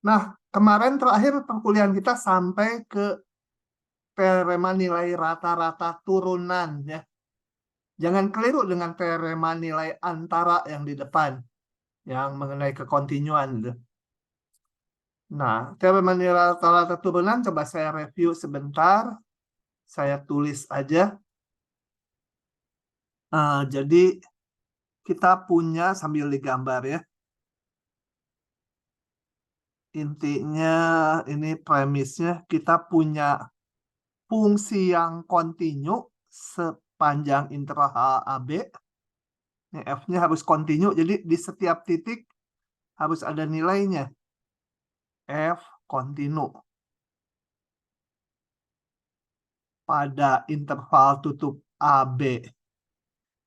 Nah, kemarin terakhir perkuliahan kita sampai ke teorema nilai rata-rata turunan ya. Jangan keliru dengan teorema nilai antara yang di depan, yang mengenai kekontinuan gitu. Nah, teorema nilai rata-rata turunan coba saya review sebentar. Saya tulis aja. Jadi kita punya sambil digambar ya. Intinya ini premisnya kita punya fungsi yang kontinu sepanjang interval AB. Ini F-nya harus kontinu, jadi di setiap titik harus ada nilainya. F kontinu pada interval tutup AB.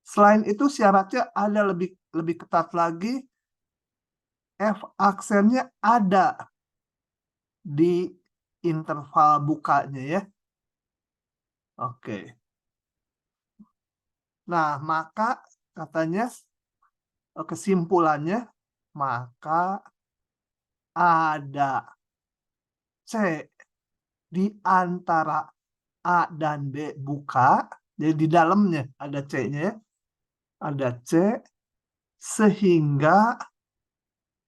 Selain itu syaratnya ada lebih ketat lagi. F aksennya ada di interval bukanya ya. Oke. Nah, maka katanya kesimpulannya maka ada C di antara A dan B buka. Jadi di dalamnya ada C-nya ya. Ada C sehingga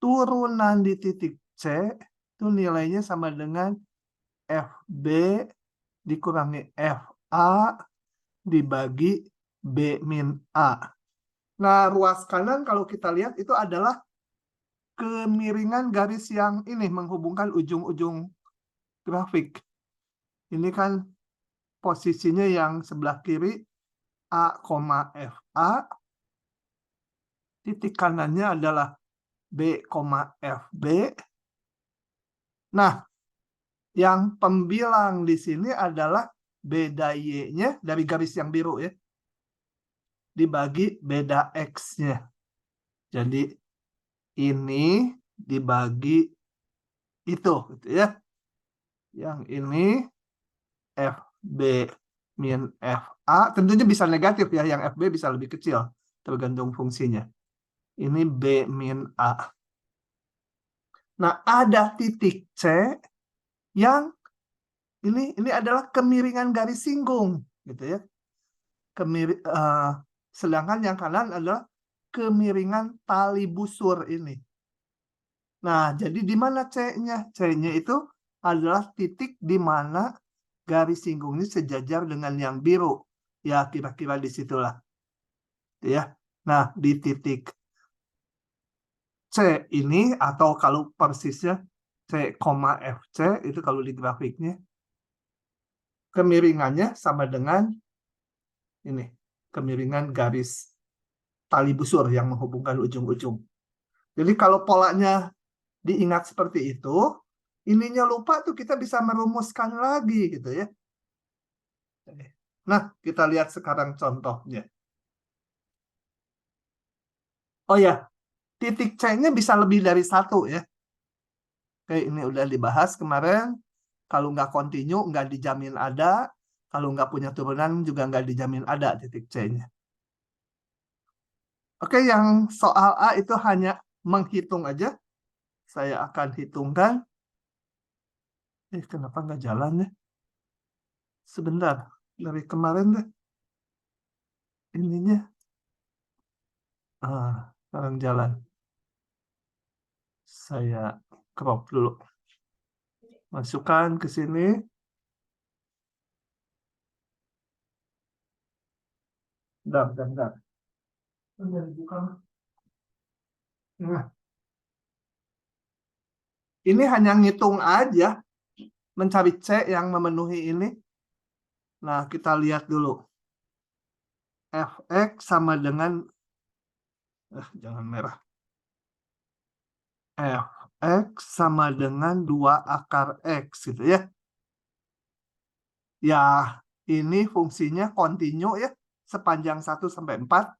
turunan di titik C itu nilainya sama dengan FB dikurangi FA dibagi B min A. Nah, ruas kanan kalau kita lihat itu adalah kemiringan garis yang ini menghubungkan ujung-ujung grafik. Ini kan posisinya yang sebelah kiri A, FA. Titik kanannya adalah B, FB. Nah, yang pembilang di sini adalah beda Y-nya dari garis yang biru ya. Dibagi beda X-nya. Jadi ini dibagi itu gitu ya. Yang ini FB min FA tentunya bisa negatif ya, yang FB bisa lebih kecil tergantung fungsinya. Ini B min A. Nah, ada titik C yang ini adalah kemiringan garis singgung gitu ya. Sedangkan yang kanan adalah kemiringan tali busur ini. Nah, jadi di mana C-nya? C-nya itu adalah titik di mana garis singgung ini sejajar dengan yang biru. Ya, kira-kira di situlah. Ya. Nah, di titik C ini, atau kalau persisnya C, FC, itu kalau di grafiknya, kemiringannya sama dengan ini, kemiringan garis tali busur yang menghubungkan ujung-ujung. Jadi kalau polanya diingat seperti itu, ininya lupa tuh kita bisa merumuskan lagi gitu ya. Nah, kita lihat sekarang contohnya. Oh ya, titik C-nya bisa lebih dari satu ya. Oke, ini udah dibahas kemarin. Kalau nggak kontinu, nggak dijamin ada. Kalau nggak punya turunan, juga nggak dijamin ada titik C-nya. Oke, yang soal A itu hanya menghitung aja. Saya akan hitungkan. Kenapa nggak jalan ya? Sebentar, dari kemarin deh. Ininya. Sekarang jalan. Saya crop dulu. Masukkan ke sini. Bentar. Nah, ini hanya ngitung aja, mencari C yang memenuhi ini. Nah, kita lihat dulu. Fx sama dengan, jangan merah. Fx sama dengan 2 akar X gitu ya. Ya, ini fungsinya kontinu ya, sepanjang 1 sampai 4.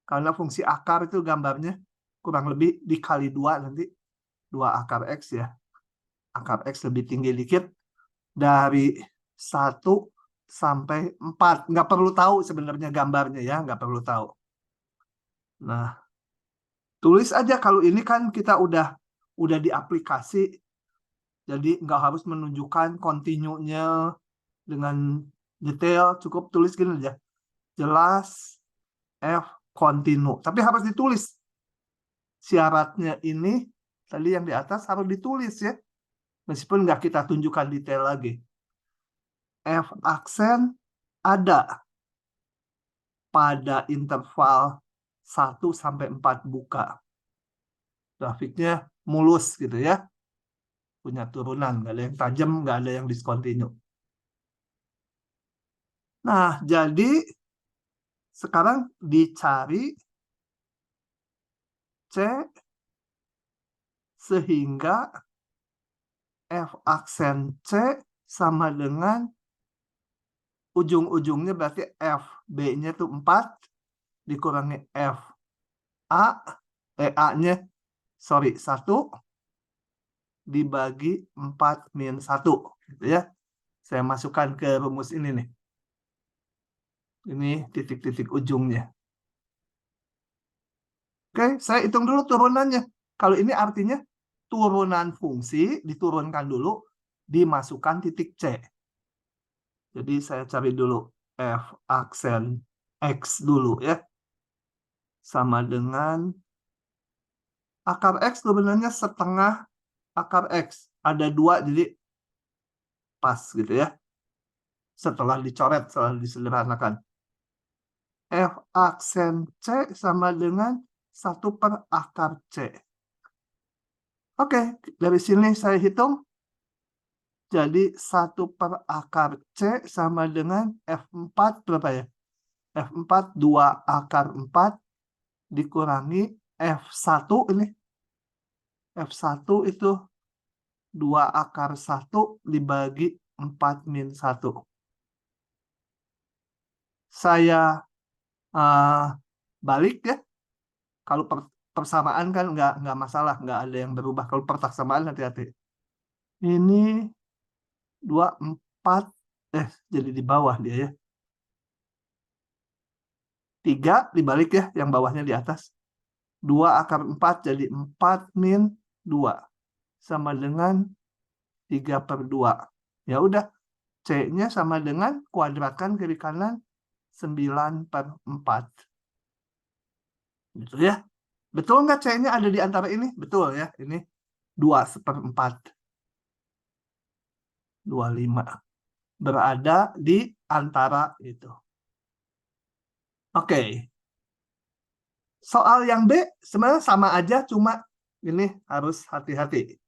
Karena fungsi akar itu gambarnya kurang lebih dikali 2 nanti. 2 akar X ya. Akar X lebih tinggi dikit. Dari 1 sampai 4. Nggak perlu tahu sebenarnya gambarnya ya, nggak perlu tahu. Nah, tulis aja kalau ini kan kita udah di aplikasi Jadi nggak harus menunjukkan continue-nya dengan detail, cukup tulis gini aja. Jelas F continue. Tapi harus ditulis. Syaratnya ini, tadi yang di atas harus ditulis ya. Meskipun nggak kita tunjukkan detail lagi. F aksen ada pada interval 1-4 buka. Grafiknya mulus gitu ya. Punya turunan, nggak ada yang tajam, nggak ada yang discontinue. Nah, jadi sekarang dicari C sehingga F aksen C sama dengan ujung-ujungnya berarti F B-nya itu 4 dikurangi F A-nya 1 dibagi 4-1 gitu ya. Saya masukkan ke rumus ini nih. Ini titik-titik ujungnya. Oke, saya hitung dulu turunannya. Kalau ini artinya turunan fungsi diturunkan dulu, dimasukkan titik C. Jadi saya cari dulu F aksen X dulu ya. Sama dengan akar X sebenarnya setengah akar X. Ada 2 jadi pas gitu ya. Setelah dicoret, setelah disederhanakan. F aksen C sama dengan 1/akar C. Oke, dari sini saya hitung. Jadi 1/akar C sama dengan F4 berapa ya? F4 2/4 dikurangi F1 ini. F1 itu 2/1 dibagi 4-1. Saya balik ya. Kalau persamaan kan nggak masalah, nggak ada yang berubah. Kalau persamaan hati-hati. Ini 24 jadi di bawah dia ya. 3 dibalik ya, yang bawahnya di atas. 2/4 jadi 4-2 sama dengan 3/2. Ya udah, C-nya sama dengan kuadratkan kiri kanan 9/4. Gitu ya. Betul nggak C-nya ada di antara ini? Betul ya. Ini 2/4. 25. Berada di antara itu. Oke. Soal yang B sebenarnya sama aja, cuma ini harus hati-hati.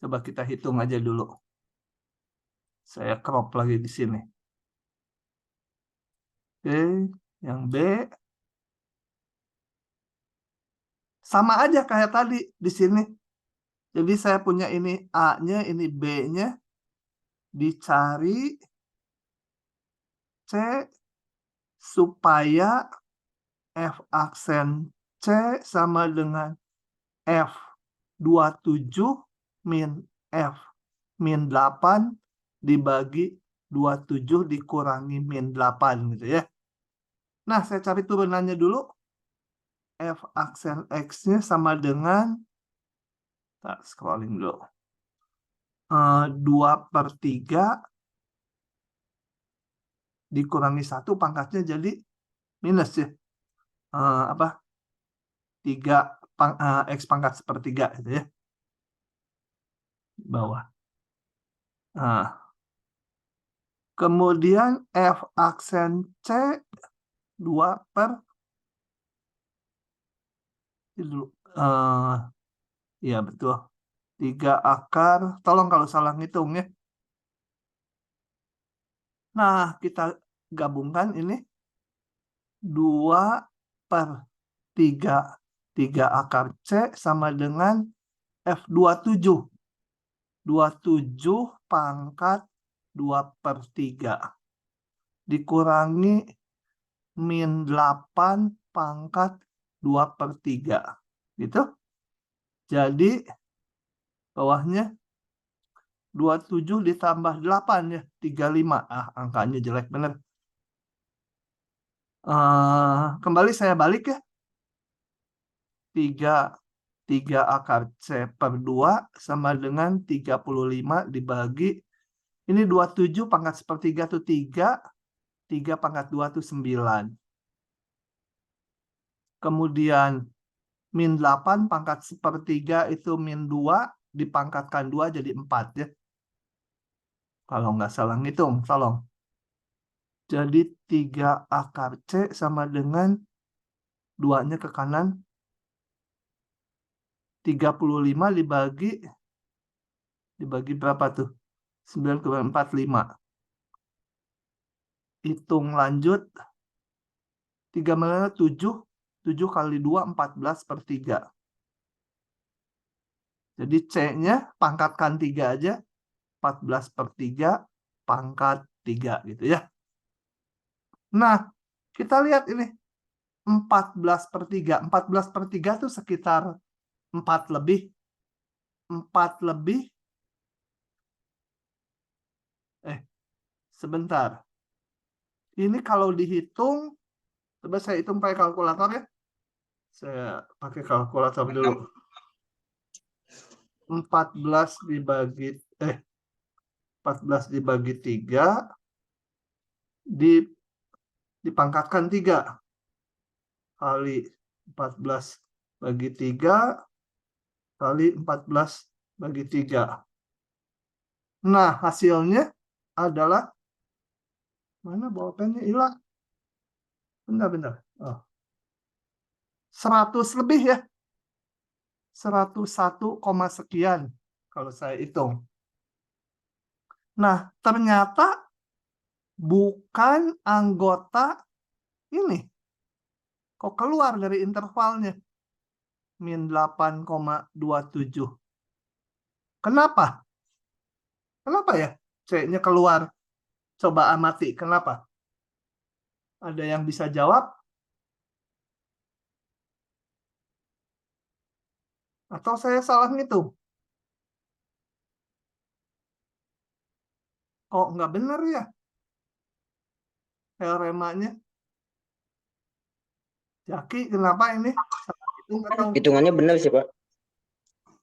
Coba kita hitung aja dulu. Saya crop lagi di sini. Oke, yang B sama aja kayak tadi di sini. Jadi saya punya ini A-nya, ini B-nya. Dicari C supaya F aksen C sama dengan F27 min F min 8 dibagi 27 dikurangi min 8 gitu ya. Nah, saya cari turunannya dulu. F aksen X-nya sama dengan, scrolling dulu, 2/3 dikurangi 1 pangkatnya jadi minus ya. 3 X pangkat 1/3 gitu ya. Di bawah. Nah, kemudian F aksen C 2 per dulu. Iya betul. 3 akar. Tolong kalau salah ngitung ya. Nah, kita gabungkan ini 2/3. 3 akar C sama dengan F27. 27 pangkat 2/3. Dikurangi min 8 pangkat 2/3. Gitu. Jadi bawahnya 27 ditambah 8 ya, 35. Angkanya jelek bener. Kembali saya balik ya. 3 3 akar C per 2 sama dengan 35 dibagi, ini 27 pangkat sepertiga itu 3, 3 pangkat 2 itu 9. Kemudian min 8 pangkat sepertiga itu min 2, dipangkatkan 2 jadi 4 ya. Kalau nggak salah ngitung, tolong. Jadi 3 akar C sama dengan 2-nya ke kanan. 35 dibagi berapa tuh? 9,45. Hitung lanjut. 3 mana 7. 7 kali 2, 14 per 3. Jadi C-nya pangkatkan 3 aja. 14 per 3 pangkat 3 gitu ya. Nah, kita lihat ini. 14 per 3. 14 per 3 itu sekitar 4 lebih. 4 lebih. Sebentar. Ini kalau dihitung, coba saya hitung pakai kalkulator ya. Saya pakai kalkulator dulu. 14 dibagi 3 dipangkatkan 3 kali 14 bagi 3 kali 14 bagi 3. Nah, hasilnya adalah mana bolpennya hilang? Bentar. Oh. 100 lebih ya. 101, sekian kalau saya hitung. Nah, ternyata bukan anggota ini. Kok keluar dari intervalnya? Min 8,27. Kenapa? Kenapa ya? C-nya keluar. Coba amati. Kenapa? Ada yang bisa jawab? Atau saya salah ngitung? Kok nggak benar ya? Teoremanya. Jaki, kenapa ini? Hitungannya benar sih, Pak.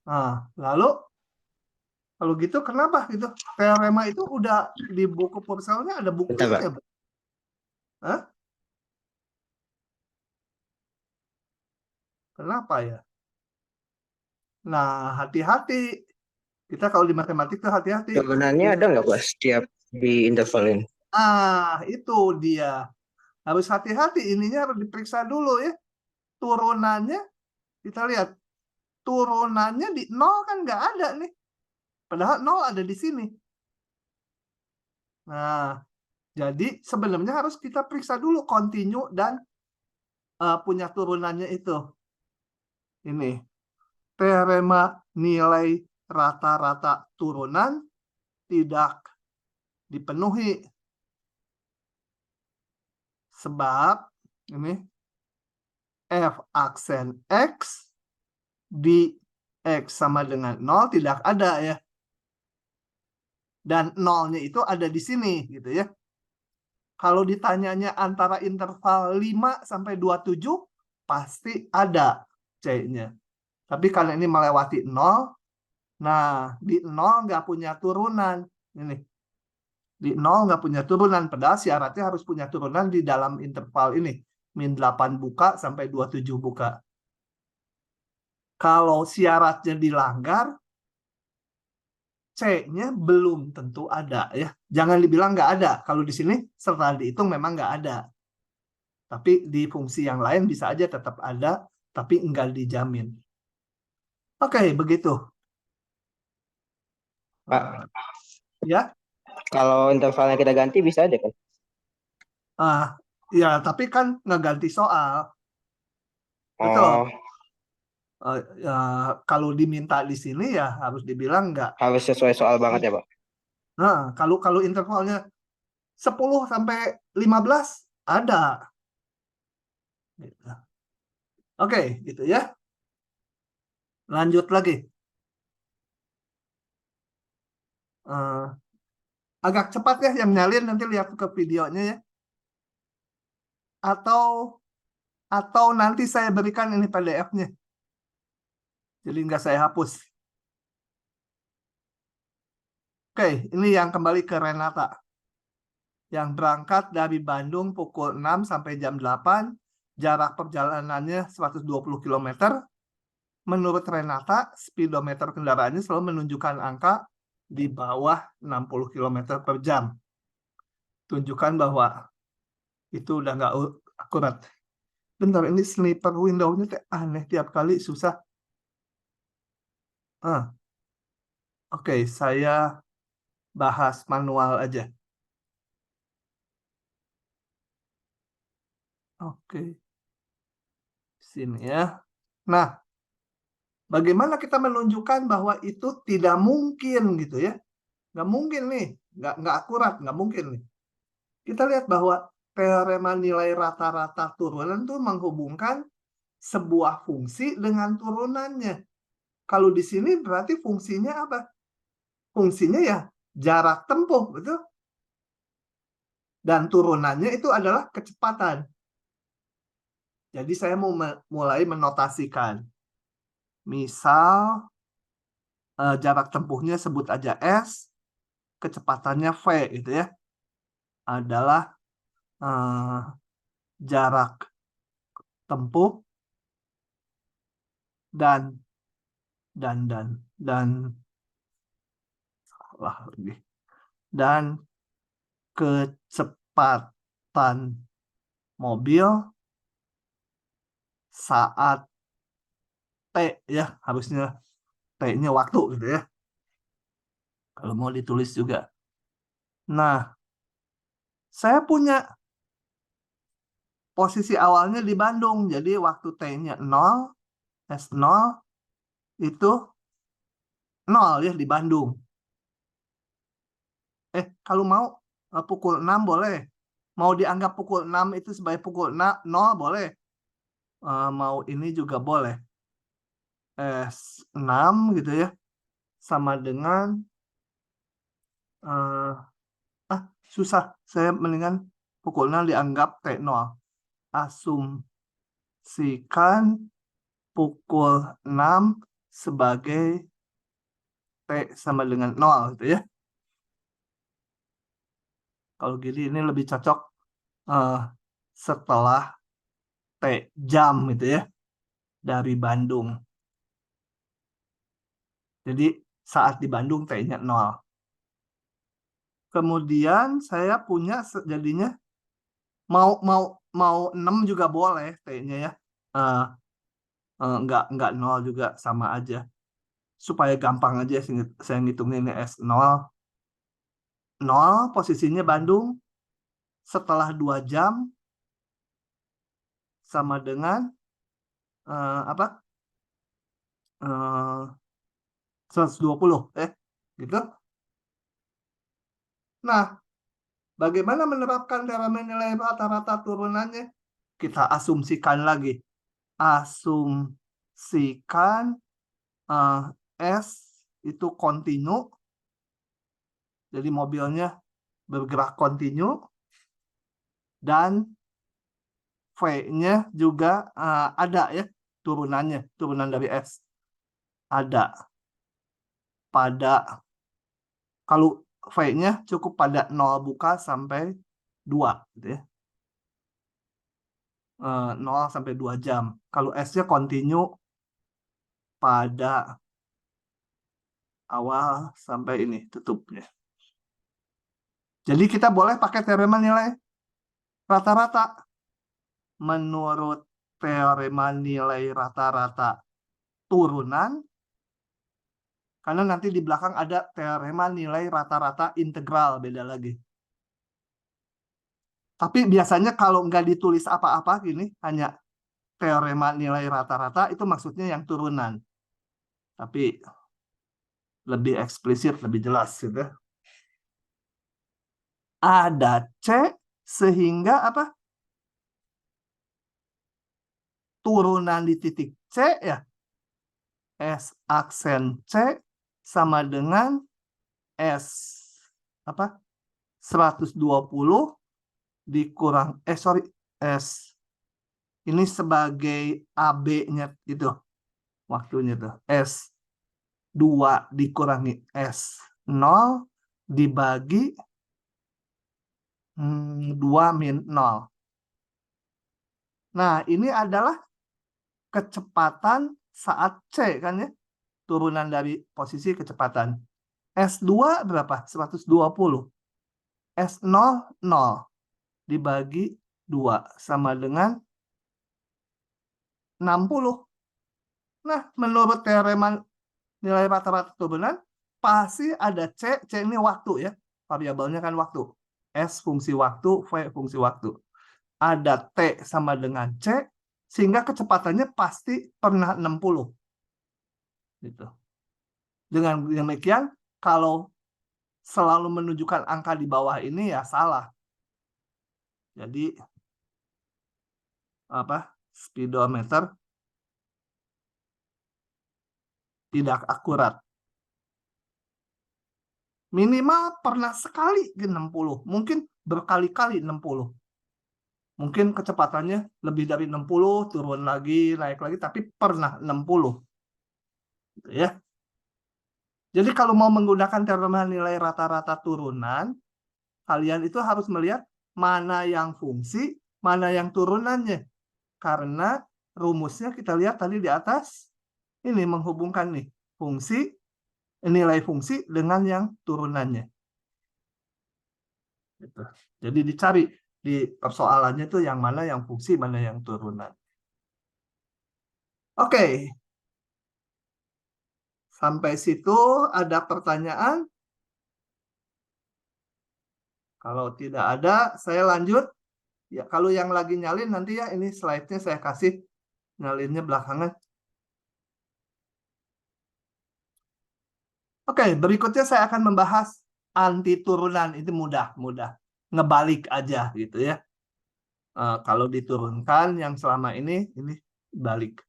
Nah, lalu kalau gitu kenapa gitu? Teorema itu udah di buku Purcellnya ada buktinya, Bentar, Pak. Hah? Kenapa ya? Nah, hati-hati. Kita kalau di matematik tuh hati-hati. Sebenarnya ada nggak, Pak, setiap di interval ini? Itu dia. Harus hati-hati. Ininya harus diperiksa dulu ya. Turunannya, kita lihat. Turunannya di 0 kan nggak ada nih. Padahal 0 ada di sini. Nah, jadi sebenarnya harus kita periksa dulu kontinu dan punya turunannya itu. Ini. Teorema nilai rata-rata turunan tidak dipenuhi. Sebab ini f aksen x di x sama dengan 0 tidak ada ya. Dan 0-nya itu ada di sini gitu ya. Kalau ditanyanya antara interval 5 sampai 27 pasti ada C-nya. Tapi karena ini melewati 0, nah di 0 nggak punya turunan. Ini. Di 0 nggak punya turunan, padahal syaratnya harus punya turunan di dalam interval ini. Min 8 buka sampai 27 buka. Kalau syaratnya dilanggar, C-nya belum tentu ada ya. Jangan dibilang nggak ada. Kalau di sini setelah dihitung memang nggak ada. Tapi di fungsi yang lain bisa aja tetap ada, tapi enggak dijamin. Oke, begitu. Pak, Ya. kalau intervalnya kita ganti bisa aja kan? Ya, tapi kan ngeganti soal. Betul. Oh, Ya, kalau diminta di sini ya harus dibilang enggak. harus sesuai soal banget ya, Pak? Nah, kalau intervalnya 10 sampai 15 ada. Oke, gitu ya. Lanjut lagi. Agak cepat ya yang nyalin, nanti lihat ke videonya ya. Atau nanti saya berikan ini PDF-nya. Jadi nggak saya hapus. Oke, ini yang kembali ke Renata. Yang berangkat dari Bandung pukul 6 sampai jam 8, jarak perjalanannya 120 km. Menurut Renata, speedometer kendaraannya selalu menunjukkan angka di bawah 60 km per jam. Tunjukkan bahwa itu udah nggak akurat. Bentar, ini sniper window-nya aneh tiap kali, susah. Oke, saya bahas manual aja. Oke, sini ya. Nah, bagaimana kita menunjukkan bahwa itu tidak mungkin gitu ya? Nggak mungkin nih, nggak akurat, nggak mungkin nih. Kita lihat bahwa teorema nilai rata-rata turunan itu menghubungkan sebuah fungsi dengan turunannya. Kalau di sini berarti fungsinya apa? Fungsinya ya jarak tempuh, betul? Dan turunannya itu adalah kecepatan. Jadi saya mau mulai menotasikan. Misal jarak tempuhnya sebut aja S, kecepatannya V gitu ya. Adalah jarak tempuh dan salah lagi. Dan kecepatan mobil saat T ya, harusnya T-nya waktu gitu ya. Kalau mau ditulis juga. Nah, saya punya posisi awalnya di Bandung. Jadi waktu T-nya 0, S0 itu 0 ya di Bandung. Kalau mau pukul 6 boleh. Mau dianggap pukul 6 itu sebagai pukul 0 boleh. Mau ini juga boleh. S6 gitu ya. Sama dengan susah. Saya mendingan pukul 6 dianggap T0. Asumsikan pukul 6 sebagai T sama dengan 0 gitu ya. Kalau gini ini lebih cocok setelah T jam gitu ya dari Bandung. Jadi saat di Bandung T-nya 0. Kemudian saya punya jadinya mau 6 juga boleh T-nya ya. Enggak 0 juga sama aja. Supaya gampang aja saya ngitungin ini S0. 0 posisinya Bandung setelah 2 jam sama dengan apa? 120 gitu. Nah, bagaimana menerapkan teorema nilai rata-rata turunannya? Kita asumsikan lagi. Asumsikan S itu kontinu. Jadi mobilnya bergerak kontinu. Dan V-nya juga ada ya turunannya. Turunan dari S. Ada. Kalau V-nya cukup pada 0 buka sampai 2 gitu ya. 0 sampai 2 jam. Kalau S-nya kontinu pada awal sampai ini tutupnya. Jadi kita boleh pakai teorema nilai rata-rata. Menurut teorema nilai rata-rata turunan, karena nanti di belakang ada teorema nilai rata-rata integral, beda lagi. Tapi biasanya kalau nggak ditulis apa-apa gini, hanya teorema nilai rata-rata, itu maksudnya yang turunan. Tapi lebih eksplisit, lebih jelas gitu. Ada C sehingga apa? Turunan di titik C ya. S aksen C sama dengan S apa? 120 dikurang S ini sebagai AB-nya gitu. waktunya tuh. S2 dikurangi S0 dibagi 2 min 0. Nah, ini adalah kecepatan saat C kan ya. Turunan dari posisi kecepatan. S2 berapa? 120. S0, 0. Dibagi 2. Sama dengan 60. Nah, menurut teorema nilai rata-rata turunan, pasti ada C. C ini waktu ya. Variabelnya kan waktu. S fungsi waktu, V fungsi waktu. Ada T sama dengan C, sehingga kecepatannya pasti pernah 60. Gitu. Dengan demikian, kalau selalu menunjukkan angka di bawah ini ya salah. Jadi speedometer tidak akurat. Minimal pernah sekali ke 60, mungkin berkali-kali 60. Mungkin kecepatannya lebih dari 60, turun lagi, naik lagi, tapi pernah 60. Gitu ya. Jadi kalau mau menggunakan teorema nilai rata-rata turunan, kalian itu harus melihat mana yang fungsi, mana yang turunannya. Karena rumusnya kita lihat tadi di atas, ini menghubungkan nih fungsi, nilai fungsi dengan yang turunannya. Gitu. Jadi dicari di persoalannya itu yang mana yang fungsi, mana yang turunan. Oke. Sampai situ ada pertanyaan? Kalau tidak ada, saya lanjut. Ya, kalau yang lagi nyalin nanti ya ini slide-nya saya kasih nyalinnya belakangan. Oke, berikutnya saya akan membahas anti turunan. Itu mudah. Ngebalik aja gitu ya. Kalau diturunkan yang selama ini balik.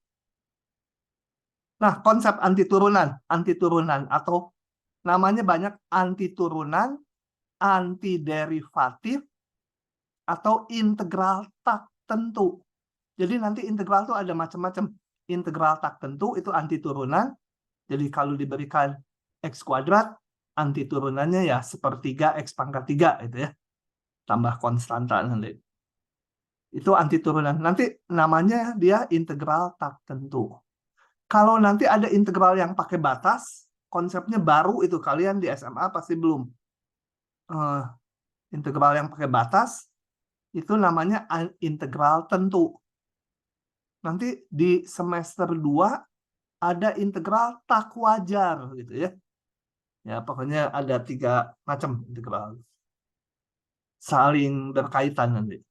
Nah, konsep anti turunan atau namanya banyak anti turunan, anti derivatif, atau integral tak tentu. Jadi nanti integral itu ada macam-macam. Integral tak tentu itu anti turunan. Jadi kalau diberikan X kuadrat, anti turunannya ya sepertiga X pangkat 3 itu ya. Tambah konstanta nanti. Itu anti turunan. Nanti namanya dia integral tak tentu. Kalau nanti ada integral yang pakai batas, konsepnya baru itu kalian di SMA pasti belum. Integral yang pakai batas, itu namanya integral tentu. Nanti di semester 2 ada integral tak wajar gitu ya. Ya, pokoknya ada 3 macam integral. Saling berkaitan nanti.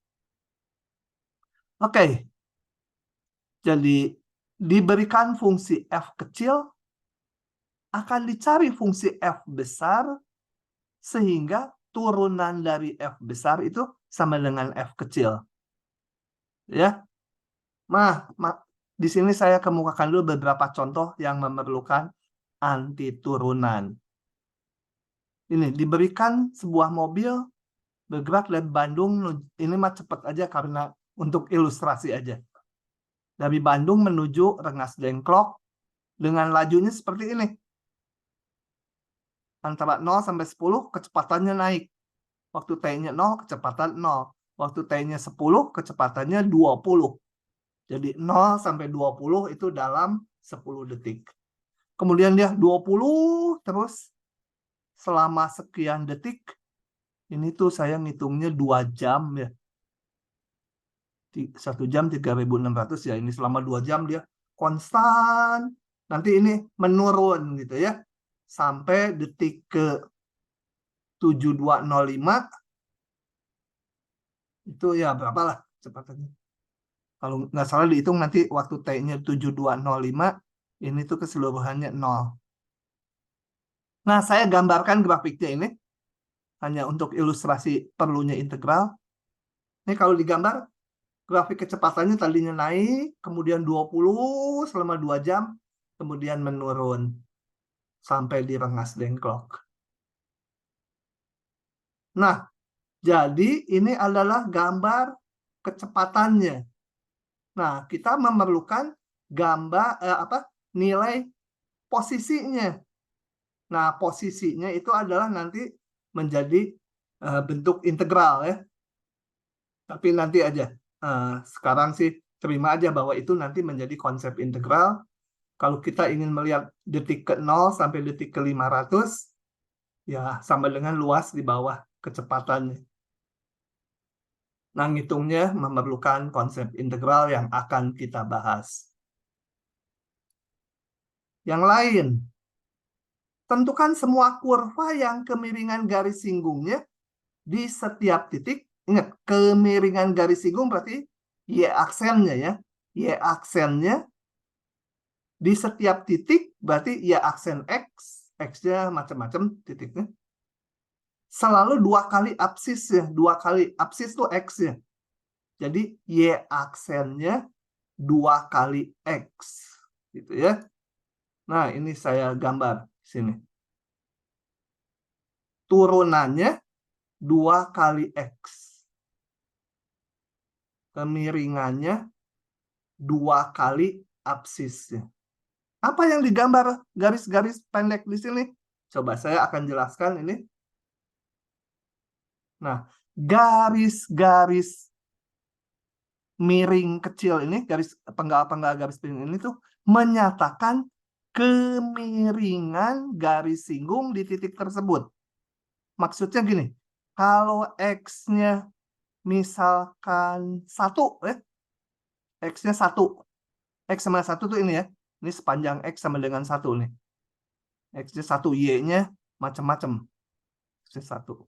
Oke. Jadi diberikan fungsi f kecil, akan dicari fungsi f besar, sehingga turunan dari f besar itu sama dengan f kecil. Ya. Di sini saya kemukakan dulu beberapa contoh yang memerlukan anti turunan. Ini diberikan sebuah mobil bergerak dari Bandung, ini mah cepat aja karena untuk ilustrasi aja. Dari Bandung menuju Rengas Dengklok dengan lajunya seperti ini. Antara 0 sampai 10 kecepatannya naik. Waktu T-nya 0, kecepatan 0. Waktu T-nya 10, kecepatannya 20. Jadi 0 sampai 20 itu dalam 10 detik. Kemudian dia 20 terus selama sekian detik. Ini tuh saya ngitungnya 2 jam ya. 1 jam 3.600 ya. Ini selama 2 jam dia konstan. Nanti ini menurun gitu ya. Sampai detik ke 7205. Itu ya berapalah kecepatannya. Kalau nggak salah dihitung nanti waktu T-nya 7205. Ini tuh keseluruhannya 0. Nah, saya gambarkan grafiknya ini. Hanya untuk ilustrasi perlunya integral. Ini kalau digambar, grafik kecepatannya tadinya naik, kemudian 20 selama 2 jam, kemudian menurun sampai di Rengas Dengklok. Nah, jadi ini adalah gambar kecepatannya. Nah, kita memerlukan gambar nilai posisinya. Nah, posisinya itu adalah nanti menjadi bentuk integral ya. Tapi nanti aja. Sekarang sih terima aja bahwa itu nanti menjadi konsep integral. Kalau kita ingin melihat detik ke 0 sampai detik ke 500, ya sama dengan luas di bawah kecepatannya. Nah, ngitungnya memerlukan konsep integral yang akan kita bahas. Yang lain, tentukan semua kurva yang kemiringan garis singgungnya di setiap titik. Ingat, kemiringan garis singgung berarti y-aksennya ya. Y-aksennya di setiap titik berarti y-aksen x, x-nya macam-macam titiknya. Selalu 2 kali absis ya, 2 kali absis itu x-nya. Jadi y-aksennya 2 kali x gitu ya. Nah, ini saya gambar sini. Turunannya 2 kali x. Kemiringannya 2 kali absisnya. Apa yang digambar garis-garis pendek di sini? Coba saya akan jelaskan ini. Nah, garis-garis miring kecil ini, garis penggal-penggal garis miring ini tuh menyatakan kemiringan garis singgung di titik tersebut. Maksudnya gini, kalau x-nya misalkan 1 ya, x-nya 1. X sama 1 tuh ini ya. Ini sepanjang x sama dengan 1 nih. X-nya 1, y-nya macam-macam. X-nya 1.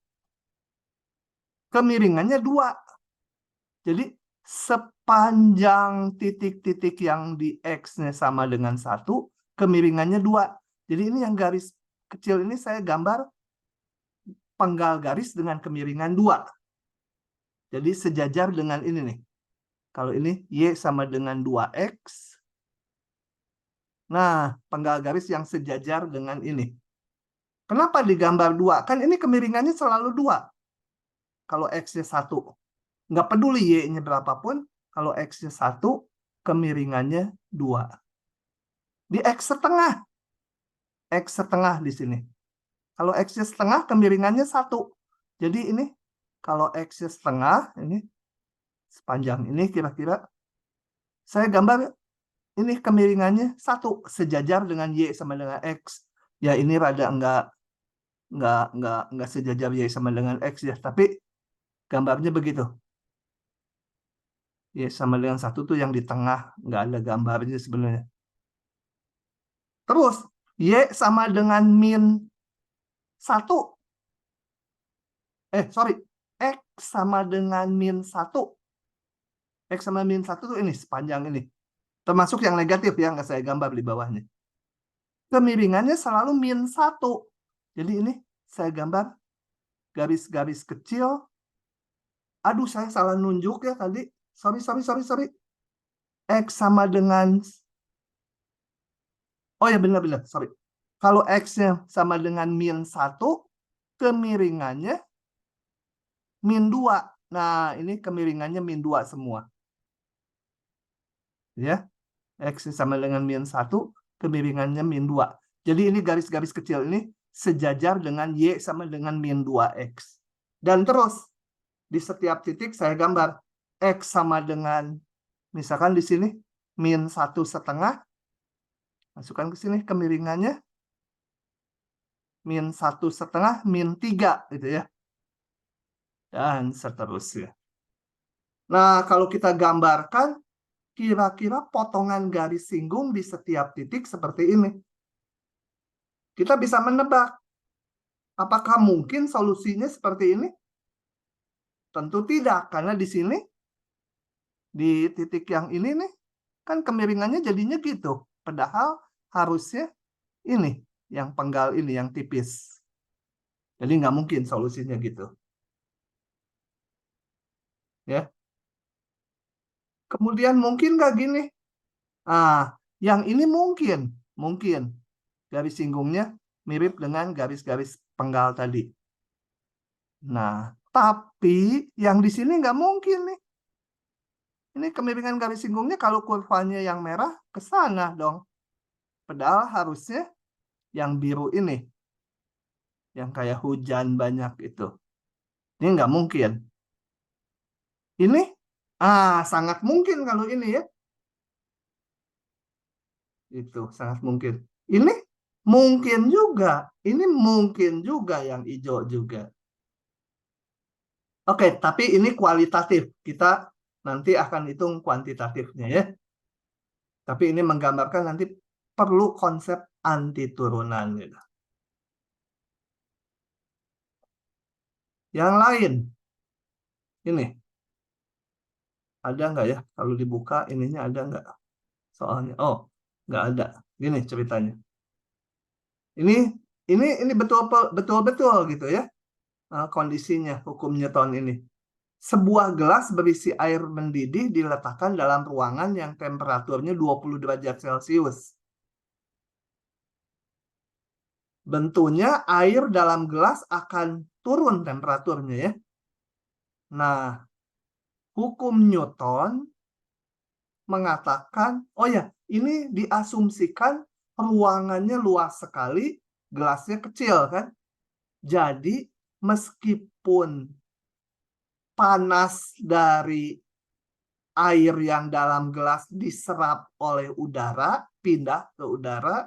Kemiringannya 2. Jadi sepanjang titik-titik yang di x-nya sama dengan 1, kemiringannya 2. Jadi ini yang garis kecil ini saya gambar penggal garis dengan kemiringan 2. Jadi sejajar dengan ini nih. Kalau ini y sama dengan 2x. Nah, penggal garis yang sejajar dengan ini. Kenapa digambar 2? Kan ini kemiringannya selalu 2. Kalau x-nya 1. Nggak peduli y-nya berapapun. Kalau x-nya 1, kemiringannya 2. Di x setengah. X setengah di sini. Kalau x-nya setengah, kemiringannya 1. Jadi ini, kalau x-nya setengah, ini sepanjang ini kira-kira, saya gambar ini kemiringannya 1, sejajar dengan y sama dengan x. Ya ini rada nggak sejajar y sama dengan x ya, tapi gambarnya begitu. Y sama dengan 1 tuh yang di tengah, nggak ada gambarnya sebenarnya. Terus y sama dengan min 1. Sorry, x sama dengan min 1. X sama min 1 tuh ini sepanjang ini. Termasuk yang negatif ya, nggak saya gambar di bawahnya. Kemiringannya selalu min 1. Jadi ini saya gambar garis-garis kecil. Aduh, saya salah nunjuk ya tadi. Sorry. X sama dengan... Oh ya, benar-benar. Sorry. Kalau X-nya sama dengan min 1, kemiringannya min 2. Nah, ini kemiringannya min 2 semua. Ya. X sama dengan min 1, kemiringannya min 2. Jadi ini garis-garis kecil ini sejajar dengan Y sama dengan min 2X. Dan terus, di setiap titik saya gambar X sama dengan, misalkan di sini, min 1,5. Masukkan ke sini kemiringannya. Min 1,5, min 3. Gitu ya. Dan seterusnya. Nah, kalau kita gambarkan, kira-kira potongan garis singgung di setiap titik seperti ini. Kita bisa menebak. Apakah mungkin solusinya seperti ini? Tentu tidak, karena di sini, di titik yang ini nih, kan kemiringannya jadinya gitu. Padahal harusnya ini, yang penggal ini, yang tipis. Jadi nggak mungkin solusinya gitu. Ya. Kemudian mungkin nggak gini? Yang ini mungkin garis singgungnya mirip dengan garis-garis penggal tadi. Nah, tapi yang di sini nggak mungkin nih. Ini kemiringan garis singgungnya kalau kurvanya yang merah ke sana dong. Padahal harusnya yang biru ini, yang kayak hujan banyak itu. Ini nggak mungkin. Ini sangat mungkin kalau ini ya. Itu sangat mungkin. Ini mungkin juga. Ini mungkin juga yang hijau juga. Oke, tapi ini kualitatif. Kita nanti akan hitung kuantitatifnya ya. Tapi ini menggambarkan nanti perlu konsep anti turunan gitu. Yang lain, ini ada nggak ya? Kalau dibuka ininya ada nggak? Soalnya, oh nggak ada. Gini ceritanya. Ini betul gitu ya kondisinya hukum Newton ini. Sebuah gelas berisi air mendidih diletakkan dalam ruangan yang temperaturnya 20 derajat Celcius. Bentuknya air dalam gelas akan turun temperaturnya ya. Nah, hukum Newton mengatakan, oh ya, ini diasumsikan ruangannya luas sekali, gelasnya kecil kan. Jadi meskipun panas dari air yang dalam gelas diserap oleh udara, pindah ke udara,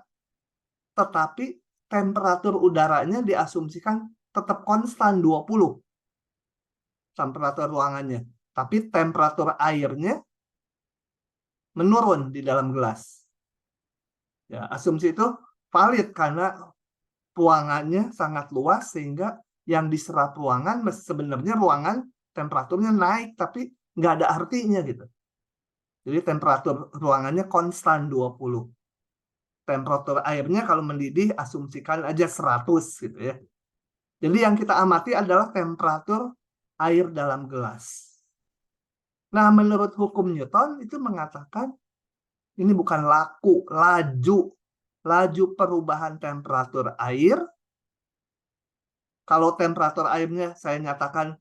tetapi temperatur udaranya diasumsikan tetap konstan 20 temperatur ruangannya. Tapi temperatur airnya menurun di dalam gelas. Ya, asumsi itu valid karena ruangannya sangat luas sehingga yang diserap ruangan sebenarnya ruangan temperaturnya naik tapi nggak ada artinya gitu. Jadi temperatur ruangannya konstan 20. Temperatur airnya kalau mendidih asumsikan aja 100 gitu ya. Jadi yang kita amati adalah temperatur air dalam gelas. Nah, menurut hukum Newton itu mengatakan ini bukan laju perubahan temperatur air. Kalau temperatur airnya saya nyatakan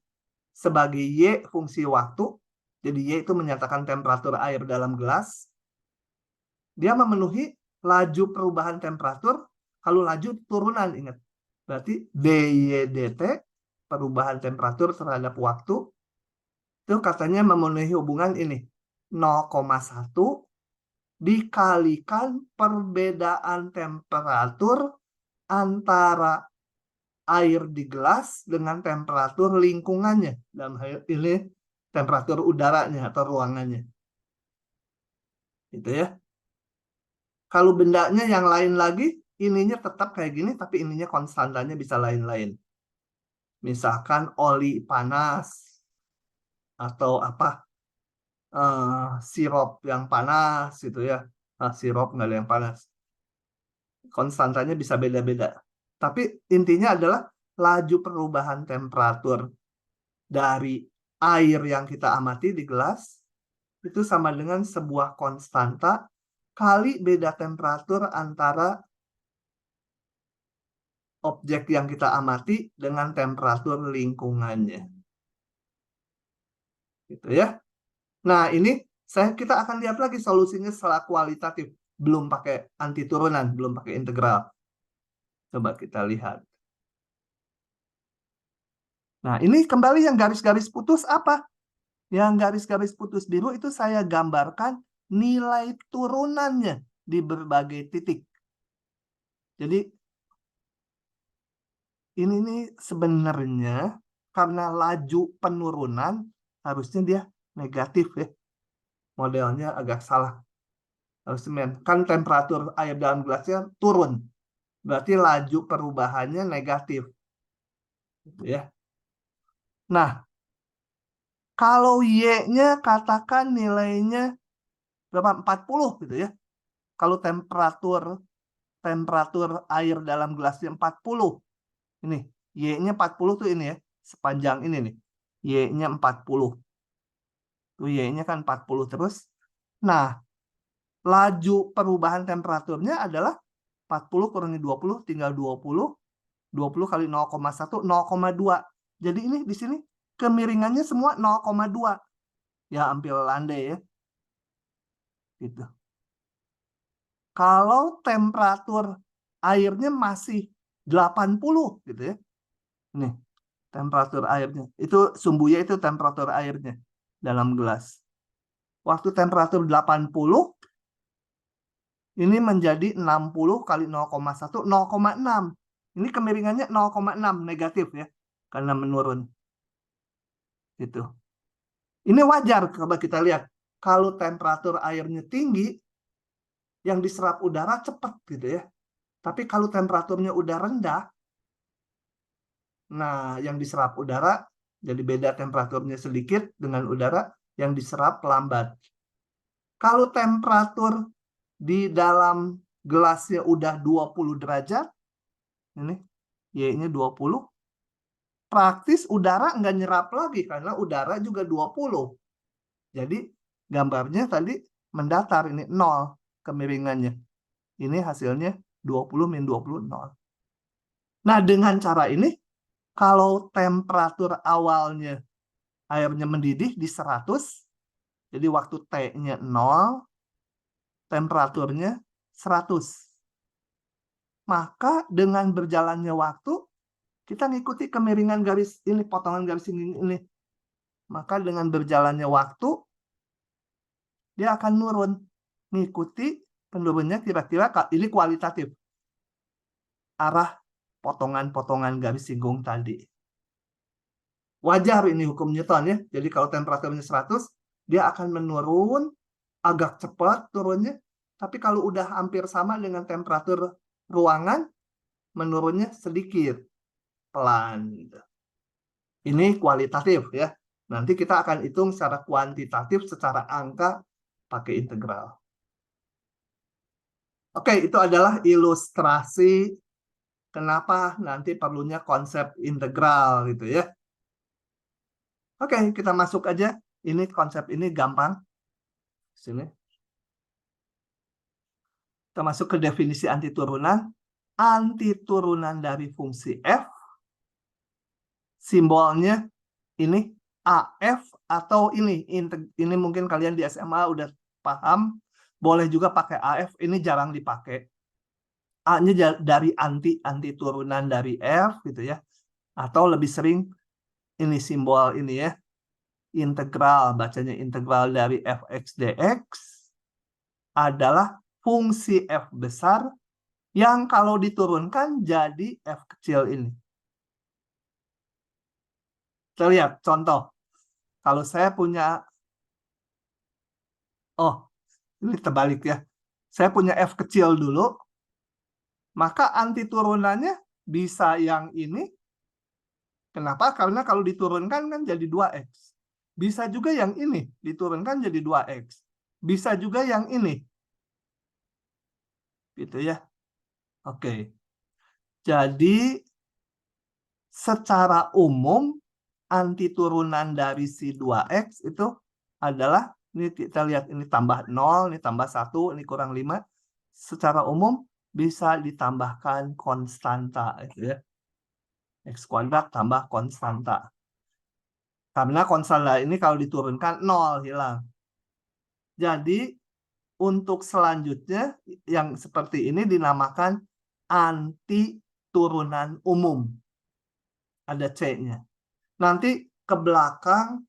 sebagai Y fungsi waktu, jadi Y itu menyatakan temperatur air dalam gelas, dia memenuhi laju perubahan temperatur, kalau laju turunan, ingat. Berarti dy dt, perubahan temperatur terhadap waktu, itu katanya memenuhi hubungan ini, 0,1 dikalikan perbedaan temperatur antara air di gelas dengan temperatur lingkungannya. Dalam hal ini temperatur udaranya atau ruangannya. Gitu ya. Kalau bendanya yang lain lagi, ininya tetap kayak gini, tapi ininya konstantanya bisa lain-lain. Misalkan oli panas, atau apa, sirup yang panas gitu ya. Sirup nggak ada yang panas. Konstantanya bisa beda-beda. Tapi intinya adalah laju perubahan temperatur dari air yang kita amati di gelas itu sama dengan sebuah konstanta kali beda temperatur antara objek yang kita amati dengan temperatur lingkungannya. Gitu ya. Nah, ini kita akan lihat lagi solusinya setelah kualitatif, belum pakai anti turunan, belum pakai integral. Coba kita lihat. Nah, ini kembali yang garis-garis putus apa? Yang garis-garis putus biru itu saya gambarkan nilai turunannya di berbagai titik. Jadi ini nih sebenarnya karena laju penurunan harusnya dia negatif ya. Modelnya agak salah. Harusnya kan temperatur air dalam gelasnya turun. Berarti laju perubahannya negatif. Gitu ya. Nah, kalau Y-nya katakan nilainya berapa? 40 gitu ya. Kalau temperatur air dalam gelasnya 40. Ini, Y-nya 40 tuh ini ya, sepanjang ini nih. Y-nya 40. Tuh Y-nya kan 40 terus. Nah, laju perubahan temperaturnya adalah 40 kurangi 20 tinggal 20. 20 kali 0,1, 0,2. Jadi ini di sini kemiringannya semua 0,2. Ya, ambil landai ya. Gitu. Kalau temperatur airnya masih 80 gitu ya. Nih, temperatur airnya. Itu sumbunya itu temperatur airnya dalam gelas. Waktu temperatur 80 ini menjadi 60 kali 0,1, 0,6. Ini kemiringannya 0,6 negatif ya, karena menurun. Gitu. Ini wajar kalau kita lihat. Kalau temperatur airnya tinggi, yang diserap udara cepat gitu ya. Tapi kalau temperaturnya udah rendah, nah yang diserap udara jadi beda temperaturnya sedikit dengan udara yang diserap lambat. Kalau temperatur di dalam gelasnya udah 20 derajat, ini Y-nya 20, praktis udara nggak nyerap lagi karena udara juga 20. Jadi gambarnya tadi mendatar, ini 0 kemiringannya. Ini hasilnya 20 min 20, 0. Nah, dengan cara ini, kalau temperatur awalnya airnya mendidih di 100, jadi waktu T-nya 0, temperaturnya 100. Maka dengan berjalannya waktu, kita ngikuti kemiringan garis ini, potongan garis ini. Maka dengan berjalannya waktu, dia akan nurun. Ngikuti penurunnya kira-kira ini kualitatif. Arah potongan-potongan garis singgung tadi. Wajar ini hukum Newton ya. Jadi kalau temperaturnya 100, dia akan menurun agak cepat turunnya. Tapi kalau udah hampir sama dengan temperatur ruangan, menurunnya sedikit, pelan. Ini kualitatif ya. Nanti kita akan hitung secara kuantitatif, secara angka pakai integral. Oke, itu adalah ilustrasi kenapa nanti perlunya konsep integral gitu ya. Oke, kita masuk aja. Ini konsep ini gampang. Sini. Kita masuk ke definisi antiturunan. Antiturunan dari fungsi f, simbolnya ini AF atau ini mungkin kalian di SMA udah paham, boleh juga pakai AF, ini jarang dipakai. A-nya dari antiturunan dari F gitu ya, atau lebih sering ini simbol ini ya, integral, bacanya integral dari fx dx adalah fungsi f besar yang kalau diturunkan jadi f kecil ini. Kita lihat contoh. Kalau saya punya, ini terbalik ya. Saya punya f kecil dulu, maka antiturunannya bisa yang ini. Kenapa? Karena kalau diturunkan kan jadi 2x. Bisa juga yang ini diturunkan jadi 2x. Bisa juga yang ini. Gitu ya. Oke. Jadi secara umum antiturunan dari si 2x itu adalah, ini kita lihat ini tambah 0, ini tambah 1, ini kurang 5. Secara umum bisa ditambahkan konstanta gitu ya. X kuadrat tambah konstanta. Karena konstanta ini kalau diturunkan 0 hilang. Jadi untuk selanjutnya yang seperti ini dinamakan antiturunan umum. Ada C-nya. Nanti ke belakang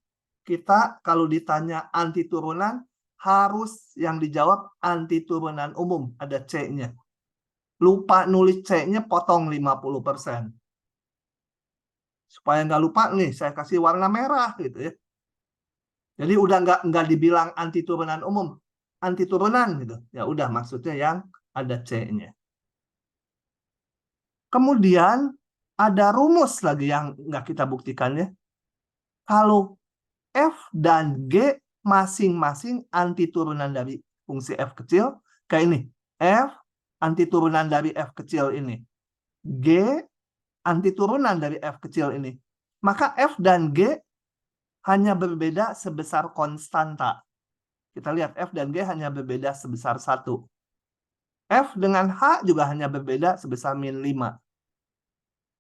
kita kalau ditanya antiturunan harus yang dijawab antiturunan umum. Ada C-nya. Lupa nulis C-nya potong 50%. Supaya nggak lupa nih, saya kasih warna merah gitu ya. Jadi udah nggak dibilang antiturunan umum, antiturunan gitu. Ya udah maksudnya yang ada C-nya. Kemudian ada rumus lagi yang nggak kita buktikan ya. Kalau F dan G masing-masing antiturunan dari fungsi F kecil, kayak ini. F antiturunan dari F kecil ini. G antiturunan dari F kecil ini. Maka F dan G hanya berbeda sebesar konstanta. Kita lihat F dan G hanya berbeda sebesar 1. F dengan H juga hanya berbeda sebesar min 5.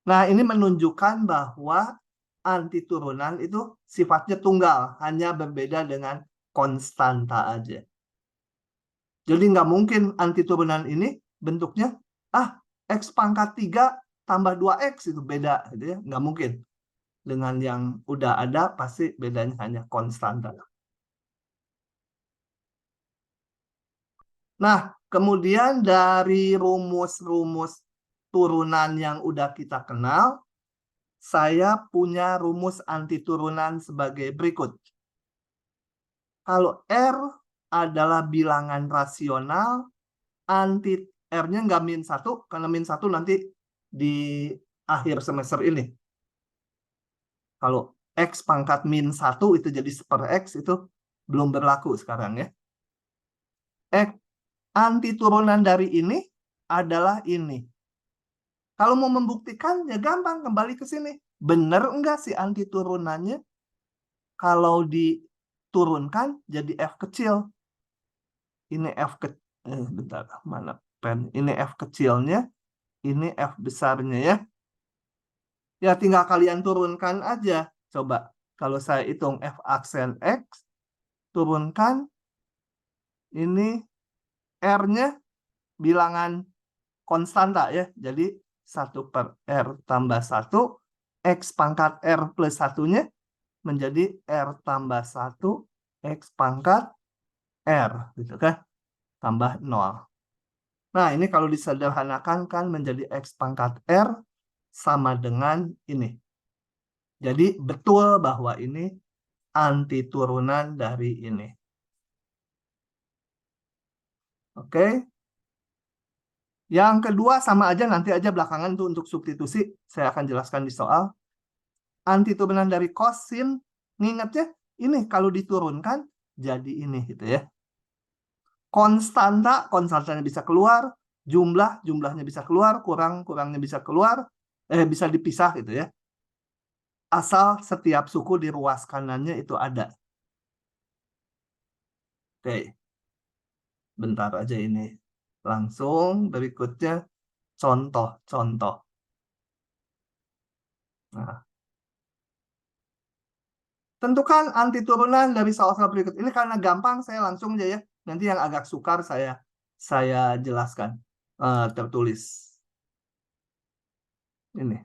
Nah, ini menunjukkan bahwa antiturunan itu sifatnya tunggal, hanya berbeda dengan konstanta aja. Jadi nggak mungkin antiturunan ini bentuknya, X pangkat 3 tambah 2X itu beda, gitu ya. Nggak mungkin. Dengan yang udah ada, pasti bedanya hanya konstanta. Nah, kemudian dari rumus-rumus turunan yang udah kita kenal, saya punya rumus antiturunan sebagai berikut. Kalau R adalah bilangan rasional, R-nya nggak -1, karena -1 nanti di akhir semester ini. Kalau X pangkat -1 itu jadi per X, itu belum berlaku sekarang ya. Antiturunan dari ini adalah ini. Kalau mau membuktikan, ya gampang, kembali ke sini. Benar enggak sih antiturunannya? Kalau diturunkan jadi F kecil. Ini F kecil. Bentar, mana pen? Ini F kecilnya, ini F besarnya ya. Ya tinggal kalian turunkan aja. Coba, kalau saya hitung F aksen X, turunkan. Ini R-nya bilangan konstanta ya. Jadi 1 per R tambah 1, X pangkat R plus 1-nya menjadi R tambah 1, X pangkat R. Gitu kan. Tambah 0. Nah, ini kalau disederhanakan kan menjadi X pangkat R sama dengan ini. Jadi betul bahwa ini antiturunan dari ini. Oke. Yang kedua sama aja, nanti aja belakangan tuh untuk substitusi. Saya akan jelaskan di soal. Antiturunan dari kosin, ingatnya ini kalau diturunkan jadi ini gitu ya. Konstantanya bisa keluar, jumlahnya bisa keluar, kurangnya bisa keluar, bisa dipisah gitu ya. Asal setiap suku di ruas kanannya itu ada. Oke. Bentar aja ini. Langsung berikutnya contoh-contoh. Nah, tentukan antiturunan dari soal-soal berikut. Ini karena gampang, saya langsung aja ya. Nanti yang agak sukar saya jelaskan. Tertulis. Ini.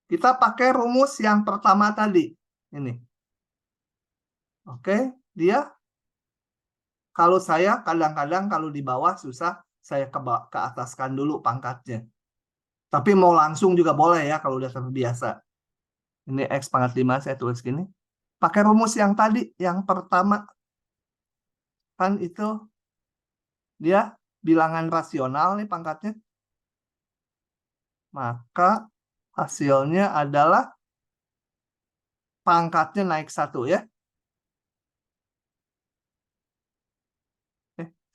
Kita pakai rumus yang pertama tadi. Ini. Oke, dia. Kalau saya kadang-kadang kalau di bawah susah, saya ke ataskan dulu pangkatnya. Tapi mau langsung juga boleh ya kalau udah terbiasa. Ini X pangkat 5 saya tulis gini. Pakai rumus yang tadi, yang pertama. Kan itu dia bilangan rasional nih pangkatnya. Maka hasilnya adalah pangkatnya naik 1 ya.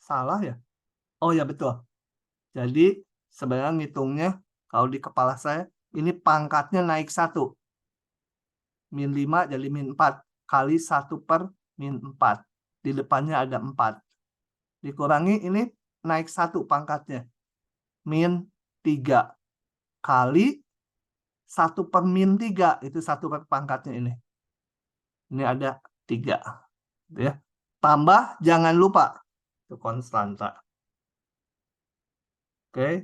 Salah ya? Oh ya betul. Jadi sebenarnya ngitungnya kalau di kepala saya ini pangkatnya naik 1. -5 jadi -4 kali 1 per -4. Di depannya ada 4. Dikurangi ini naik 1 pangkatnya. -3 kali 1 per -3. Itu 1 per pangkatnya ini. Ini ada 3. Ya. Tambah jangan lupa. Itu konstanta. Oke.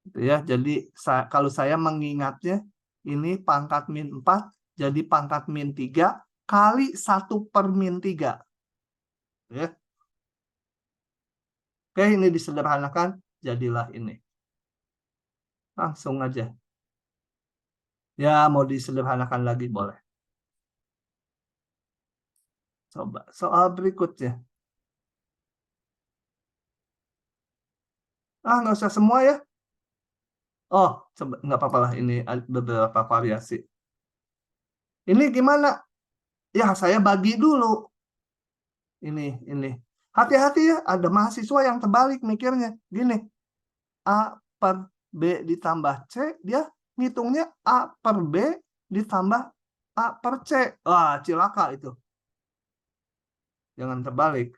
Gitu ya. Jadi kalau saya mengingatnya ini pangkat -4 jadi pangkat -3 kali 1 per -3. Ya. Oke, ini disederhanakan jadilah ini. Langsung aja. Ya, mau disederhanakan lagi boleh. Coba soal berikutnya. Nggak usah semua ya. Oh, coba nggak apa-apa lah, ini beberapa variasi. Ini gimana? Ya, saya bagi dulu. Ini. Hati-hati ya, ada mahasiswa yang terbalik mikirnya. Gini, A per B ditambah C, dia ngitungnya A per B ditambah A per C. Wah, cilaka itu. Jangan terbalik.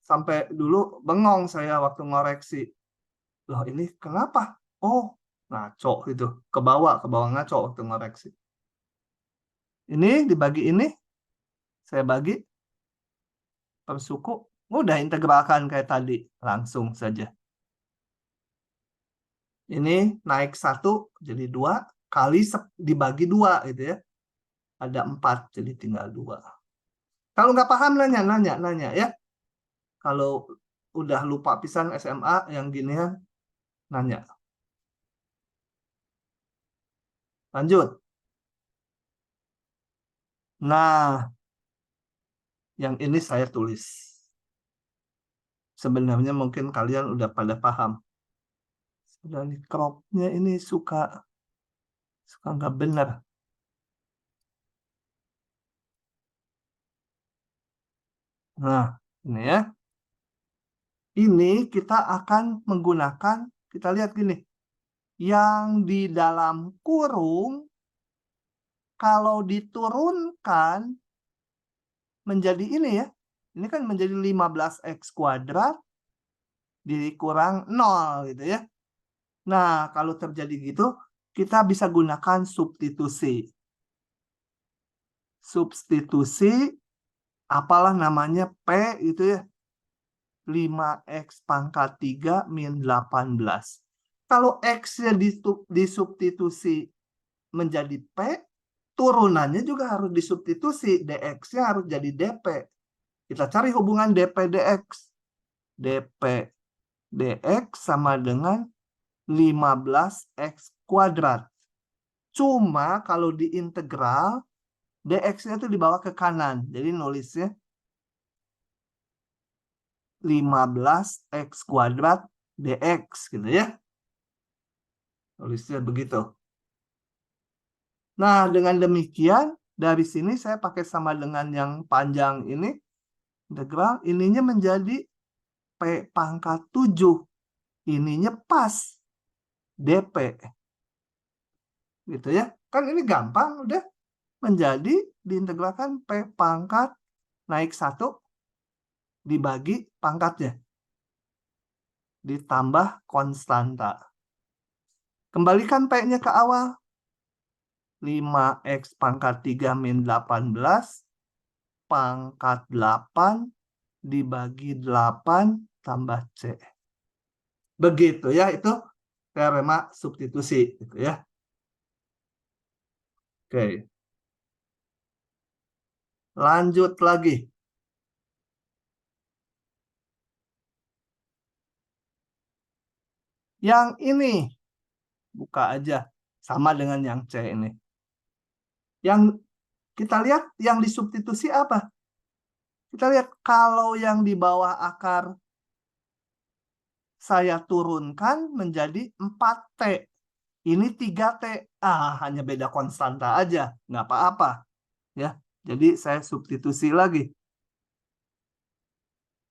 Sampai dulu bengong saya waktu ngoreksi. Loh, ini kenapa? Oh, ngaco itu. Ke bawah ngaco waktu ngoreksi. Ini dibagi ini, Saya bagi per suku. Mudah integralkan kayak tadi. Langsung saja. Ini naik 1 jadi 2 kali dibagi 2 gitu ya. Ada 4 jadi tinggal 2. Kalau nggak paham nanya ya. Kalau udah lupa pisan SMA yang ginian nanya. Lanjut. Nah, yang ini saya tulis. Sebenarnya mungkin kalian udah pada paham. Dan cropnya ini suka nggak benar. Nah, ini ya. Ini kita akan menggunakan, kita lihat gini. Yang di dalam kurung, kalau diturunkan menjadi ini ya. Ini kan menjadi 15x kuadrat dikurang 0 gitu ya. Nah, kalau terjadi gitu, kita bisa gunakan substitusi. Substitusi, apalah namanya, P gitu ya. 5x pangkat 3 min 18. Kalau X-nya disubstitusi menjadi P, turunannya juga harus disubstitusi. DX-nya harus jadi DP. Kita cari hubungan DP DX. DP DX sama dengan 15x kuadrat. Cuma kalau diintegral, DX-nya itu dibawa ke kanan. Jadi nulisnya 15x kuadrat DX gitu ya. Tulisnya begitu. Nah, dengan demikian, dari sini saya pakai sama dengan yang panjang ini. Integral, ininya menjadi P pangkat 7. Ininya pas. DP. Gitu ya. Kan ini gampang, udah menjadi diintegralkan P pangkat naik 1 dibagi pangkatnya. Ditambah konstanta. Kembalikan P-nya ke awal. 5x pangkat 3 min 18 pangkat 8 dibagi 8 tambah C. Begitu ya, itu teorema substitusi gitu ya. Oke. Lanjut lagi. Yang ini buka aja sama dengan yang C ini. Yang kita lihat yang disubstitusi apa? Kita lihat kalau yang di bawah akar saya turunkan menjadi 4T. Ini 3T. Hanya beda konstanta aja, nggak apa-apa. Ya, jadi saya substitusi lagi.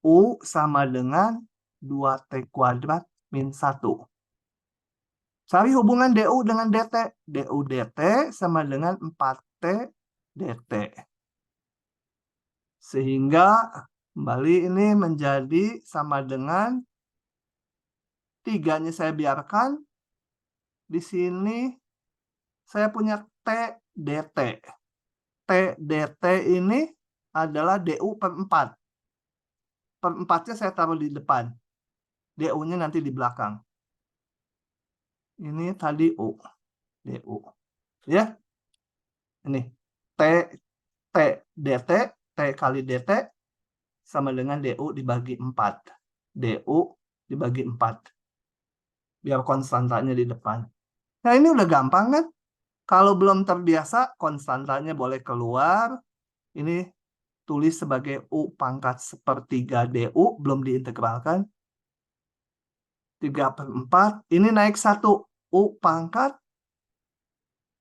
U sama dengan 2T kuadrat min 1. Cari hubungan DU dengan DT. DU DT sama dengan 4T DT. Sehingga kembali ini menjadi sama dengan 3-nya saya biarkan. Di sini saya punya T DT. T DT ini adalah DU per 4. Per 4-nya saya taruh di depan. DU-nya nanti di belakang. Ini tadi U. DU. Ya. Ini T DT, T kali DT sama dengan DU dibagi 4. DU dibagi 4. Biar konstantanya di depan. Nah, ini udah gampang kan? Kalau belum terbiasa, konstantanya boleh keluar. Ini tulis sebagai U pangkat 1/3 DU, belum diintegralkan. 3/4, ini naik 1. U pangkat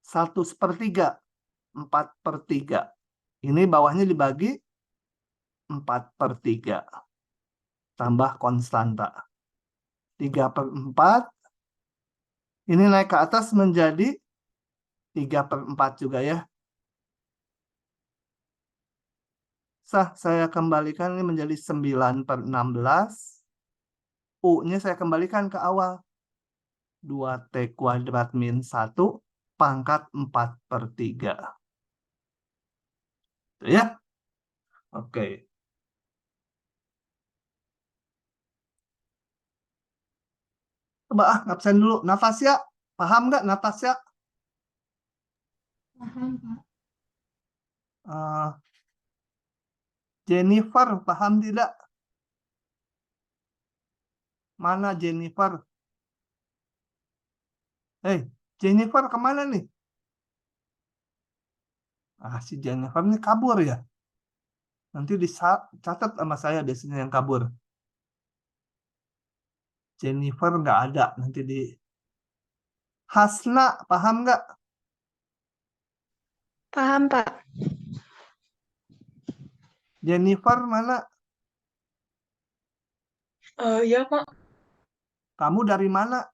1/3. 4/3. Ini bawahnya dibagi 4/3. Tambah konstanta. 3/4. Ini naik ke atas menjadi 3/4 juga ya. Saya kembalikan ini menjadi 9/16. U-nya saya kembalikan ke awal. 2T kuadrat min 1 pangkat 4/3. Ya. Oke. Coba ngabsen dulu. Natasya, paham nggak Natasya? Paham, Pak. Jennifer, paham tidak? Mana Jennifer? Jennifer kemana nih? Si Jennifer ini kabur ya. Nanti dicatat sama saya di sini yang kabur. Jennifer nggak ada. Nanti di Hasna, paham nggak? Paham, Pak. Jennifer mana? Ya, Pak. Kamu dari mana?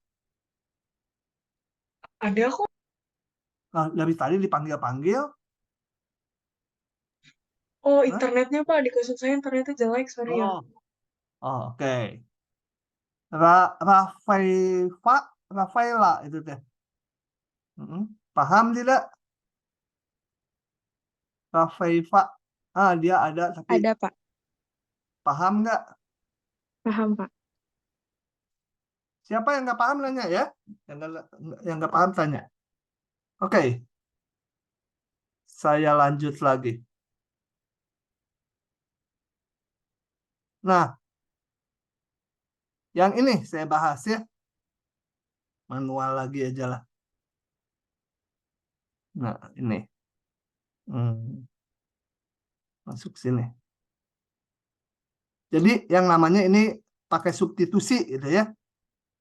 Ada kok. Dari tadi dipanggil-panggil. Oh, Hah? internetnya, Pak. Di kosan saya internetnya jelek, sorry ya. Oke. Rafaela itu teh. Paham tidak? Rafaifa. Dia ada tapi Ada, Pak. paham nggak? Paham, Pak. Siapa yang nggak paham nanya ya? Yang nggak paham tanya. Oke. Saya lanjut lagi. Nah, yang ini saya bahas ya. Manual lagi aja lah. Nah, ini. Masuk sini. Jadi yang namanya ini pakai substitusi gitu ya.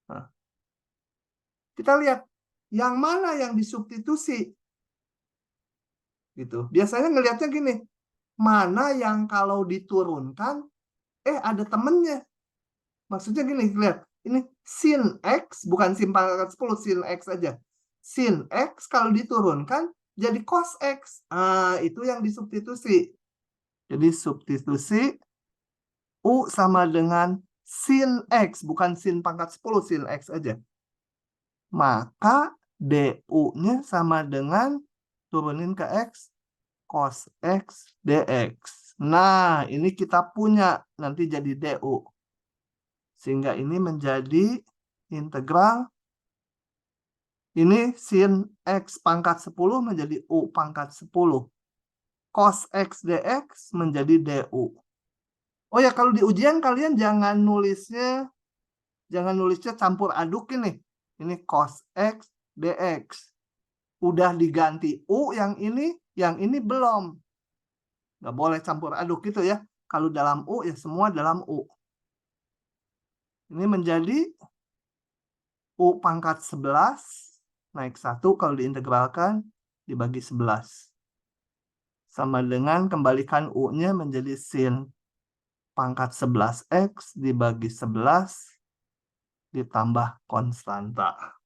Nah, kita lihat yang mana yang disubstitusi. Gitu. Biasanya ngelihatnya gini, mana yang kalau diturunkan ada temennya. Maksudnya gini, lihat. Ini sin X, bukan sin pangkat 10, sin X aja. Sin X kalau diturunkan jadi cos X. Itu yang disubstitusi. Jadi substitusi U sama dengan sin X, bukan sin pangkat 10, sin X aja. Maka DU-nya sama dengan turunin ke X, cos X dx. Nah, ini kita punya, nanti jadi DU. Sehingga ini menjadi integral. Ini sin X pangkat 10 menjadi U pangkat 10. Cos X dx menjadi DU. Oh ya, kalau di ujian kalian jangan nulisnya campur aduk ini. Ini cos X dx. Udah diganti U yang ini belum. Nggak boleh campur aduk gitu ya. Kalau dalam U ya semua dalam U. Ini menjadi U pangkat 11 naik 1 kalau diintegralkan dibagi 11. Sama dengan kembalikan U-nya menjadi sin pangkat 11X dibagi 11 ditambah konstanta.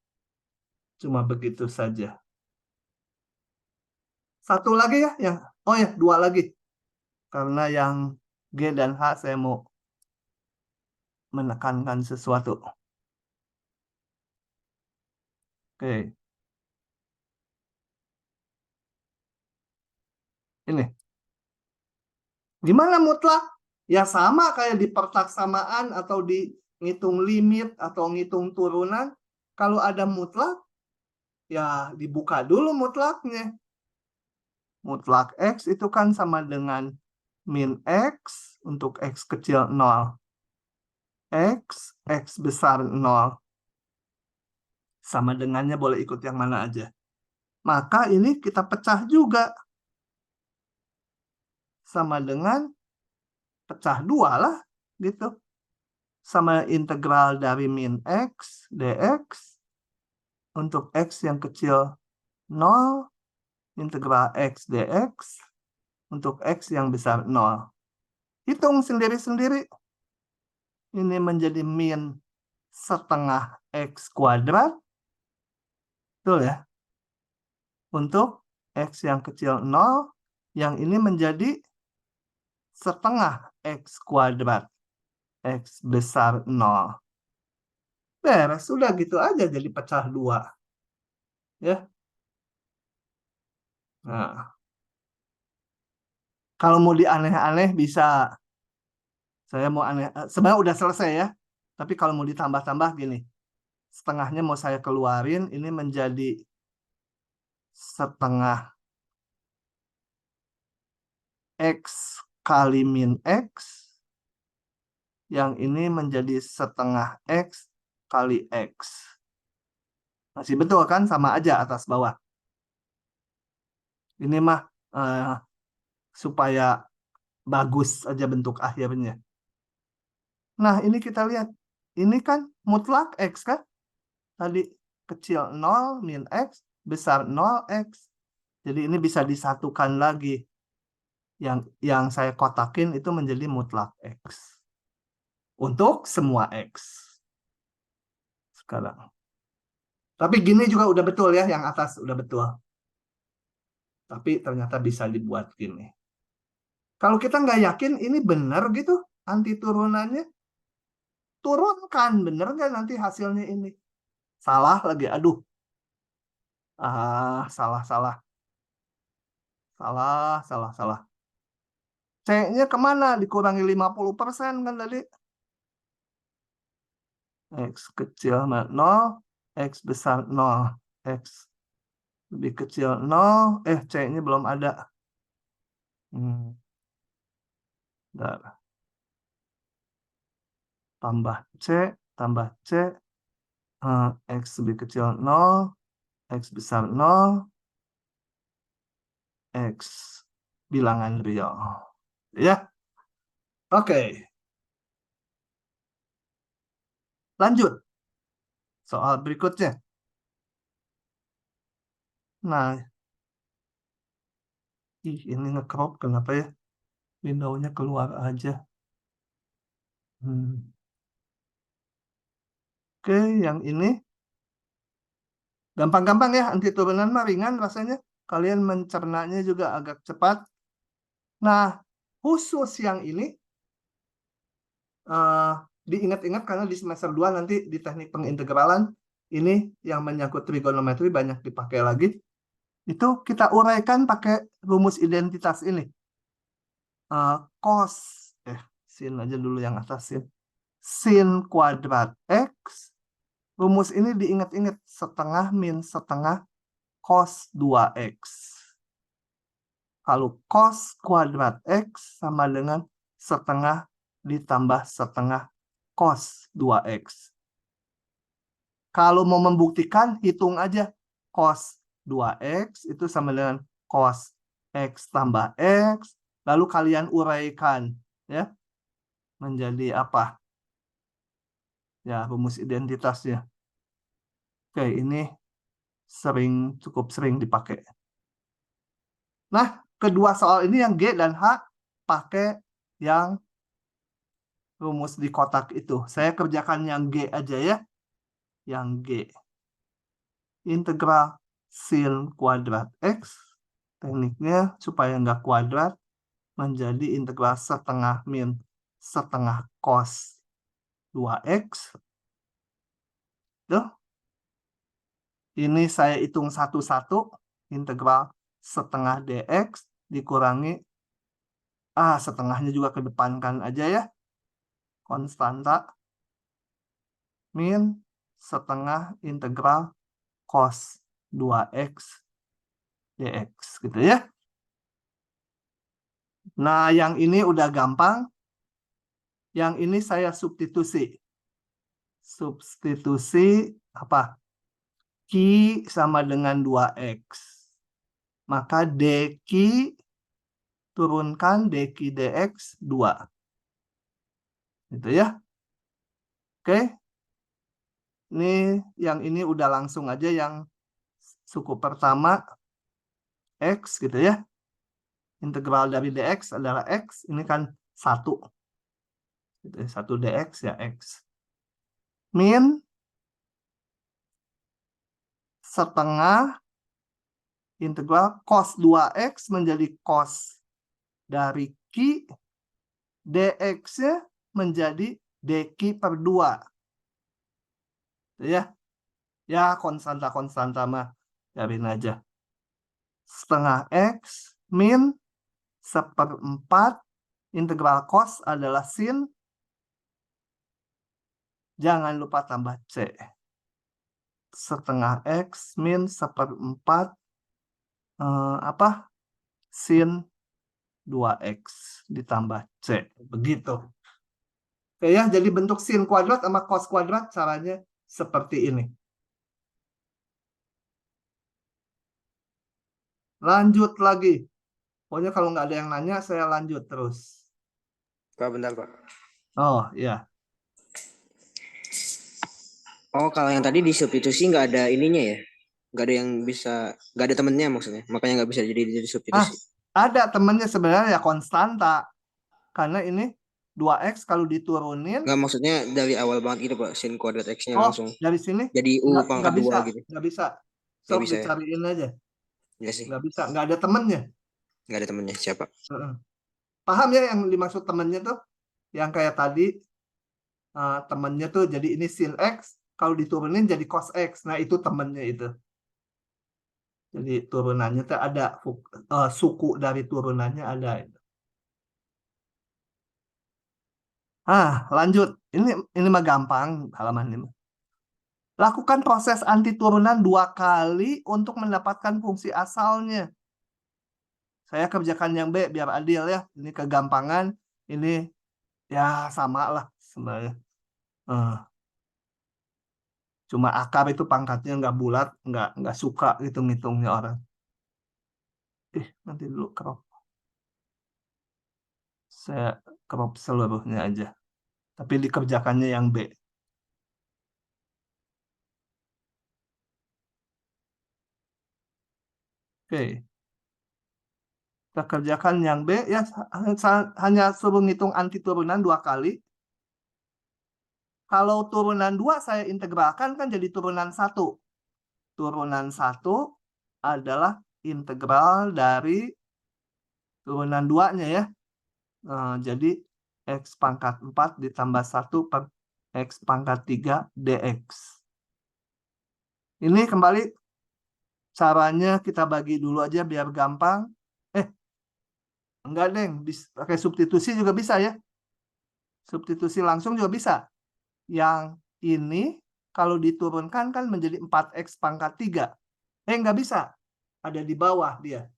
Cuma begitu saja. Satu lagi ya. Dua lagi. Karena yang G dan H saya mau menekankan sesuatu. Oke. Ini. Gimana mutlak? Ya sama kayak di pertaksamaan atau di ngitung limit atau ngitung turunan. Kalau ada mutlak, ya dibuka dulu mutlaknya. Mutlak X itu kan sama dengan min X untuk X kecil 0. X besar 0. Sama dengannya boleh ikut yang mana aja. Maka ini kita pecah juga. Sama dengan pecah 2 lah. Gitu. Sama integral dari min X dx. Untuk X yang kecil 0. Integral X dx. Untuk X yang besar 0. Hitung sendiri-sendiri. Ini menjadi min setengah X kuadrat. Betul ya? Untuk X yang kecil 0, yang ini menjadi setengah X kuadrat. X besar 0. Beres, sudah gitu aja jadi pecah 2. Ya. Nah. Kalau mau dianeh-aneh bisa. Saya mau aneh, sebenarnya udah selesai ya. Tapi kalau mau ditambah-tambah gini. Setengahnya mau saya keluarin, ini menjadi setengah X kali min X. Yang ini menjadi setengah X kali X. Masih betul kan? Sama aja atas bawah. Ini mah supaya bagus aja bentuk akhirnya. Nah, ini kita lihat. Ini kan mutlak X kan? Tadi kecil 0 min X, besar 0X. Jadi ini bisa disatukan lagi. Yang saya kotakin itu menjadi mutlak X. Untuk semua X. Sekarang. Tapi gini juga udah betul ya, yang atas udah betul. Tapi ternyata bisa dibuat gini. Kalau kita nggak yakin ini benar gitu, anti turunannya, turunkan, bener nggak nanti hasilnya ini? Salah lagi, aduh. Salah. C-nya kemana? Dikurangi 50% kan tadi. X kecil 0, X besar 0. X lebih kecil 0. C-nya belum ada. Bentar. Tambah C. X lebih kecil 0. X besar 0. X bilangan real. Ya. Oke. Lanjut. Soal berikutnya. Nah. Ini nge-crop kenapa ya? Window-nya keluar aja. Oke, yang ini. Gampang-gampang ya, anti turunan mah ringan rasanya. Kalian mencernanya juga agak cepat. Nah, khusus yang ini diingat-ingat karena di semester 2 nanti di teknik pengintegralan ini yang menyangkut trigonometri banyak dipakai lagi. Itu kita uraikan pakai rumus identitas ini. Cos, sin aja dulu yang atas sin. Sin kuadrat X. Rumus ini diingat-ingat setengah min setengah cos 2X. Kalau cos kuadrat X sama dengan setengah ditambah setengah cos 2X. Kalau mau membuktikan, hitung aja. Cos 2X itu sama dengan cos X tambah X. Lalu kalian uraikan. Ya, menjadi apa? Ya, rumus identitasnya. Oke, ini cukup sering dipakai. Nah, kedua soal ini yang G dan H pakai yang rumus di kotak itu. Saya kerjakan yang G aja ya. Yang G. Integral sin kuadrat X. Tekniknya supaya nggak kuadrat menjadi integral setengah min setengah cos 2X. Tuh. Ini saya hitung satu-satu. Integral setengah dx dikurangi setengahnya juga kedepankan aja ya. Konstanta min setengah integral cos 2x dx gitu ya. Nah, yang ini udah gampang. Yang ini saya substitusi. Substitusi apa? Q sama dengan 2x. Maka dq turunkan dq dx 2. Gitu ya. Oke. Ini yang ini udah langsung aja yang suku pertama X gitu ya. Integral dari dx adalah X. Ini kan 1. 1 dx ya X. Min setengah integral cos 2x menjadi cos dari Q. dx-nya menjadi dq per 2. Ya. Ya, konstanta mah. Biarin aja. Setengah X min 1/4 integral cos adalah sin. Jangan lupa tambah C. Setengah X min 1/4 sin 2X ditambah C. Begitu. Oke ya, jadi bentuk sin kuadrat sama cos kuadrat caranya seperti ini. Lanjut lagi. Pokoknya kalau nggak ada yang nanya, saya lanjut terus. Pak, bentar, Pak. Oh, iya. Oh, kalau yang tadi disubstitusi nggak ada ininya ya? Nggak ada yang bisa, nggak ada temennya maksudnya. Makanya nggak bisa jadi disubstitusi. Ada temennya sebenarnya ya konstanta. Karena ini 2X kalau diturunin. Nggak, maksudnya dari awal banget gitu, Pak. Sin kuadrat X-nya Oh, langsung. dari sini Jadi U nggak pangkat 2 bisa. gitu. Nggak bisa. Nggak Sok bisa ya? dicariin aja. Nggak sih. Nggak bisa. Nggak ada temennya. Nggak ada temennya. Siapa? Paham ya yang dimaksud temennya tuh? Yang kayak tadi temennya tuh jadi ini sin X. Kalau diturunin jadi cos X. Nah itu temennya itu. Jadi turunannya tuh ada. Suku dari turunannya ada. Lanjut. Ini mah gampang halaman ini. Lakukan proses anti turunan 2 kali untuk mendapatkan fungsi asalnya. Saya kerjakan yang B biar adil ya. Ini kegampangan. Ini ya sama lah sebenarnya. Cuma akar itu pangkatnya nggak bulat, nggak suka hitung-hitungnya orang. Nanti dulu crop. Saya crop seluruhnya aja. Tapi dikerjakannya yang B. Oke. Kita kerjakan yang B ya, hanya suruh ngitung anti turunan 2 kali. Kalau turunan 2 saya integralkan kan jadi turunan 1. Turunan 1 adalah integral dari turunan 2-nya ya. Jadi X pangkat 4 ditambah 1 per X pangkat 3 dx. Ini kembali caranya kita bagi dulu aja biar gampang. Enggak deng, pakai substitusi juga bisa ya. Substitusi langsung juga bisa. Yang ini kalau diturunkan kan menjadi 4X pangkat 3. Nggak bisa. Ada di bawah dia.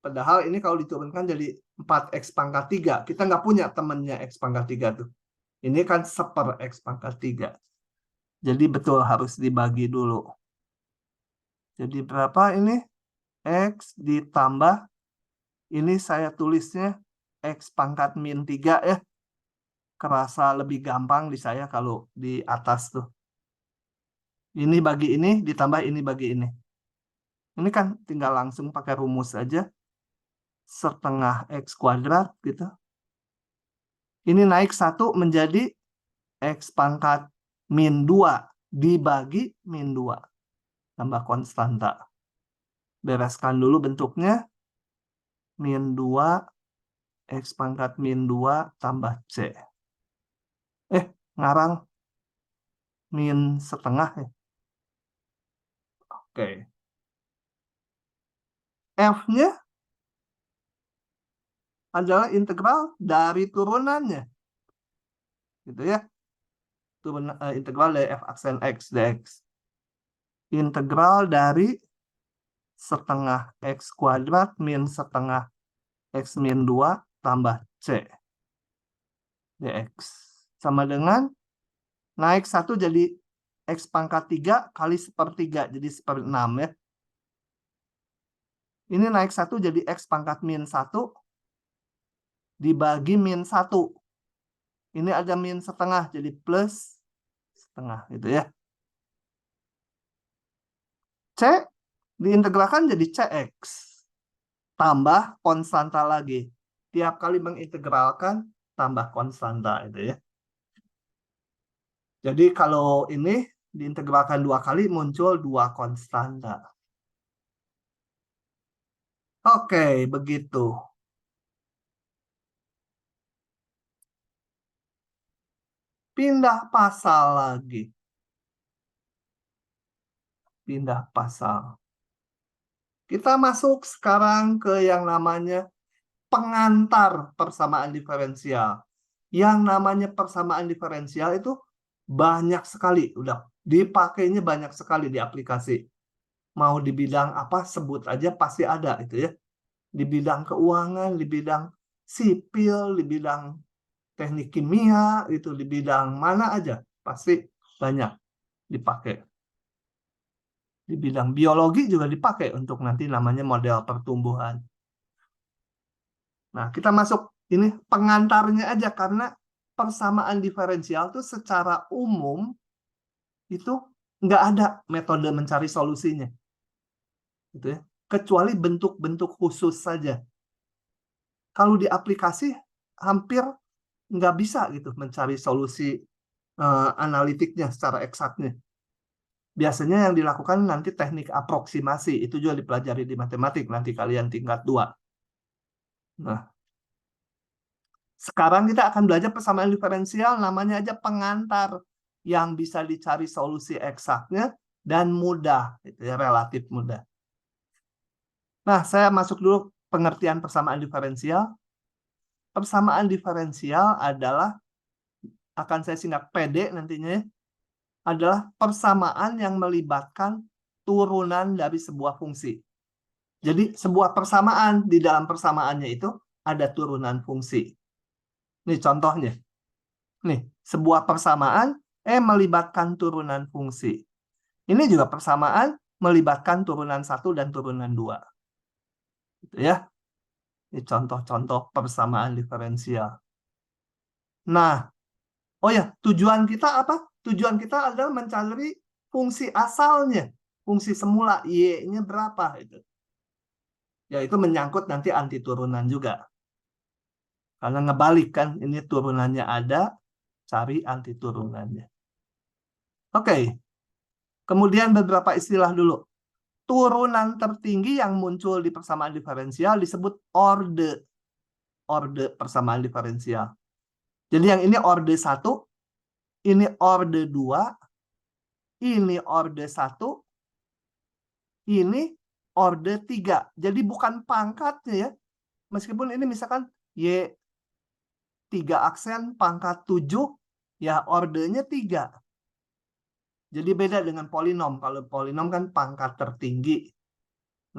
Padahal ini kalau diturunkan jadi 4X pangkat 3. Kita nggak punya temennya X pangkat 3 tuh. Ini kan 1/X pangkat 3. Jadi betul harus dibagi dulu. Jadi berapa ini? X ditambah. Ini saya tulisnya X pangkat min 3 ya. Kerasa lebih gampang di saya kalau di atas tuh. Ini bagi ini ditambah ini bagi ini. Ini kan tinggal langsung pakai rumus aja. Setengah X kuadrat gitu. Ini naik 1 menjadi X pangkat min 2 dibagi min 2. Tambah konstanta. Bereskan dulu bentuknya. Min 2 X pangkat min 2 tambah C. Ngarang. Min setengah ya. Oke. F-nya adalah integral dari turunannya. Gitu ya. Integral dari f aksen x dx. Integral dari setengah x kuadrat min setengah x min 2 tambah c dx. Sama dengan naik 1 jadi x pangkat 3 kali 1/3 jadi 1/6 ya. Ini naik 1 jadi x pangkat min 1 dibagi min 1. Ini ada min setengah jadi plus setengah gitu ya. C diintegralkan jadi cx. Tambah konstanta lagi. Tiap kali mengintegralkan tambah konstanta itu ya. Jadi kalau ini diintegralkan 2 kali muncul 2 konstanta. Oke, begitu. Pindah pasal lagi. Pindah pasal. Kita masuk sekarang ke yang namanya pengantar persamaan diferensial. Yang namanya persamaan diferensial itu banyak sekali, udah dipakainya banyak sekali di aplikasi. Mau di bidang apa, sebut aja pasti ada itu ya. Di bidang keuangan, di bidang sipil, di bidang teknik kimia, itu di bidang mana aja pasti banyak dipakai. Di bidang biologi juga dipakai untuk nanti namanya model pertumbuhan. Nah, kita masuk ini pengantarnya aja karena persamaan diferensial tuh secara umum itu nggak ada metode mencari solusinya, gitu ya. Kecuali bentuk-bentuk khusus saja. Kalau di aplikasi hampir nggak bisa gitu mencari solusi analitiknya secara eksaknya. Biasanya yang dilakukan nanti teknik aproksimasi, itu juga dipelajari di matematik nanti kalian tingkat 2. Nah, sekarang kita akan belajar persamaan diferensial, namanya aja pengantar, yang bisa dicari solusi eksaknya dan mudah, itu ya, relatif mudah. Nah, saya masuk dulu pengertian persamaan diferensial. Persamaan diferensial adalah, akan saya singkat PD nantinya, adalah persamaan yang melibatkan turunan dari sebuah fungsi. Jadi sebuah persamaan, di dalam persamaannya itu ada turunan fungsi. Ini contohnya. Nih, sebuah persamaan melibatkan turunan fungsi. Ini juga persamaan melibatkan turunan 1 dan turunan 2. Gitu ya. Ini contoh-contoh persamaan diferensial. Nah, oh ya, tujuan kita apa? Tujuan kita adalah mencari fungsi asalnya. Fungsi semula, Y-nya berapa. Itu. Ya, itu menyangkut nanti anti turunan juga. Karena ngebalik kan, ini turunannya ada, cari anti turunannya. Oke. Kemudian beberapa istilah dulu. Turunan tertinggi yang muncul di persamaan diferensial disebut orde. Orde persamaan diferensial. Jadi yang ini orde 1, ini orde 2, ini orde 1, ini orde 3. Jadi bukan pangkatnya ya. Meskipun ini misalkan Y 3 aksen pangkat 7, ya ordenya 3. Jadi beda dengan polinom. Kalau polinom kan pangkat tertinggi.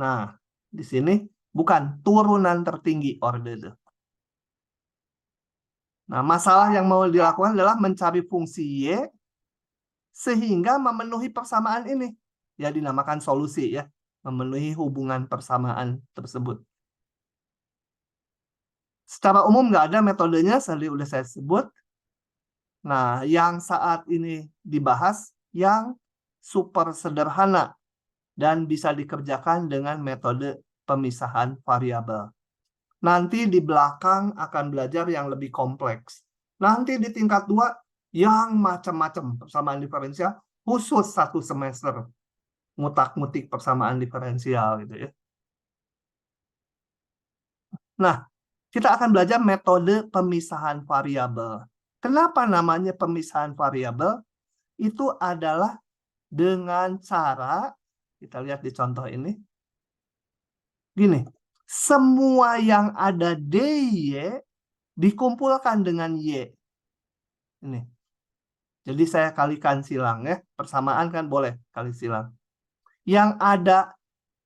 Nah, di sini bukan turunan tertinggi orde itu. Nah, masalah yang mau dilakukan adalah mencari fungsi Y sehingga memenuhi persamaan ini. Ya, dinamakan solusi ya. Memenuhi hubungan persamaan tersebut. Secara umum nggak ada metodenya, tadi udah saya sebut. Nah, yang saat ini dibahas yang super sederhana dan bisa dikerjakan dengan metode pemisahan variabel. Nanti di belakang akan belajar yang lebih kompleks. Nanti di tingkat 2 yang macam-macam persamaan diferensial, khusus 1 semester ngutak-ngutik persamaan diferensial gitu ya. Nah, kita akan belajar metode pemisahan variabel. Kenapa namanya pemisahan variabel? Itu adalah dengan cara, kita lihat di contoh ini, gini, semua yang ada DY dikumpulkan dengan Y. Ini. Jadi saya kalikan silang ya, persamaan kan boleh kali silang. Yang ada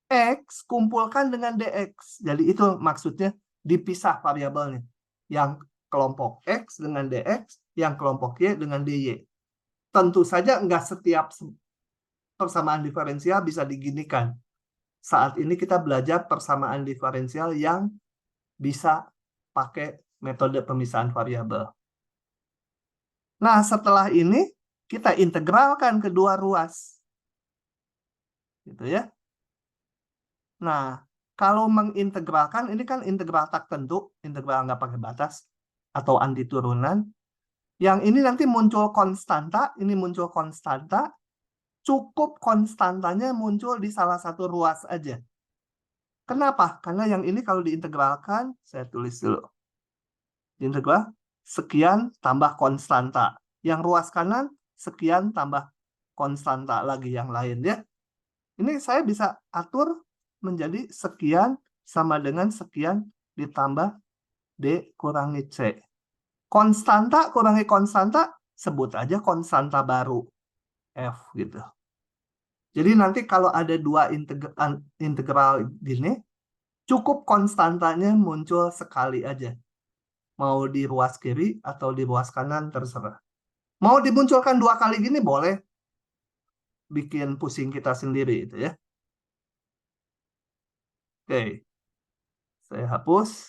X kumpulkan dengan DX. Jadi itu maksudnya dipisah variabelnya. Yang kelompok X dengan DX, yang kelompok Y dengan DY. Tentu saja enggak setiap persamaan diferensial bisa diginikan. Saat ini kita belajar persamaan diferensial yang bisa pakai metode pemisahan variabel. Nah, setelah ini kita integralkan kedua ruas. Gitu ya. Nah, kalau mengintegralkan, ini kan integral tak tentu, integral nggak pakai batas, atau anti turunan. Yang ini nanti muncul konstanta, ini muncul konstanta, cukup konstantanya muncul di salah satu ruas aja. Kenapa? Karena yang ini kalau diintegralkan, saya tulis dulu. Diintegral, sekian tambah konstanta. Yang ruas kanan, sekian tambah konstanta lagi yang lain ya. Ini saya bisa atur menjadi sekian sama dengan sekian ditambah D kurangi C. Konstanta kurangi konstanta, sebut aja konstanta baru. F gitu. Jadi nanti kalau ada dua integral gini, cukup konstantanya muncul sekali aja. Mau di ruas kiri atau di ruas kanan terserah. Mau dimunculkan dua kali gini boleh. Bikin pusing kita sendiri itu ya. Oke. Saya hapus.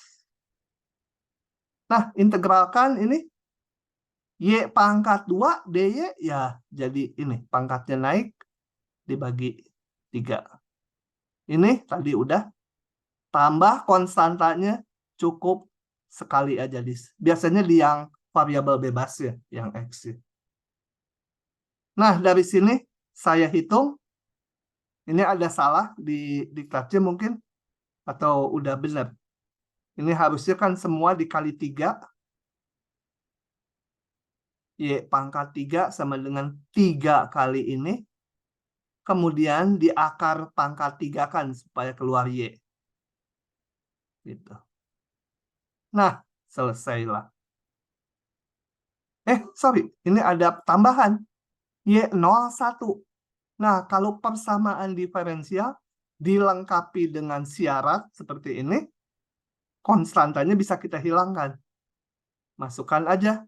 Nah, integralkan ini Y pangkat 2 DY ya jadi ini pangkatnya naik dibagi 3. Ini tadi udah tambah konstantanya cukup sekali aja. Biasanya di yang variabel bebas ya, yang X. Nah, dari sini saya hitung. Ini ada salah di diktatnya mungkin. Atau udah benar. Ini harusnya kan semua dikali 3. Y pangkat 3 sama dengan 3 kali ini. Kemudian di akar pangkat 3 kan supaya keluar Y. Gitu. Nah, selesailah. Sorry. Ini ada tambahan. Y01. Nah, kalau persamaan diferensial dilengkapi dengan syarat seperti ini, konstantanya bisa kita hilangkan. Masukkan aja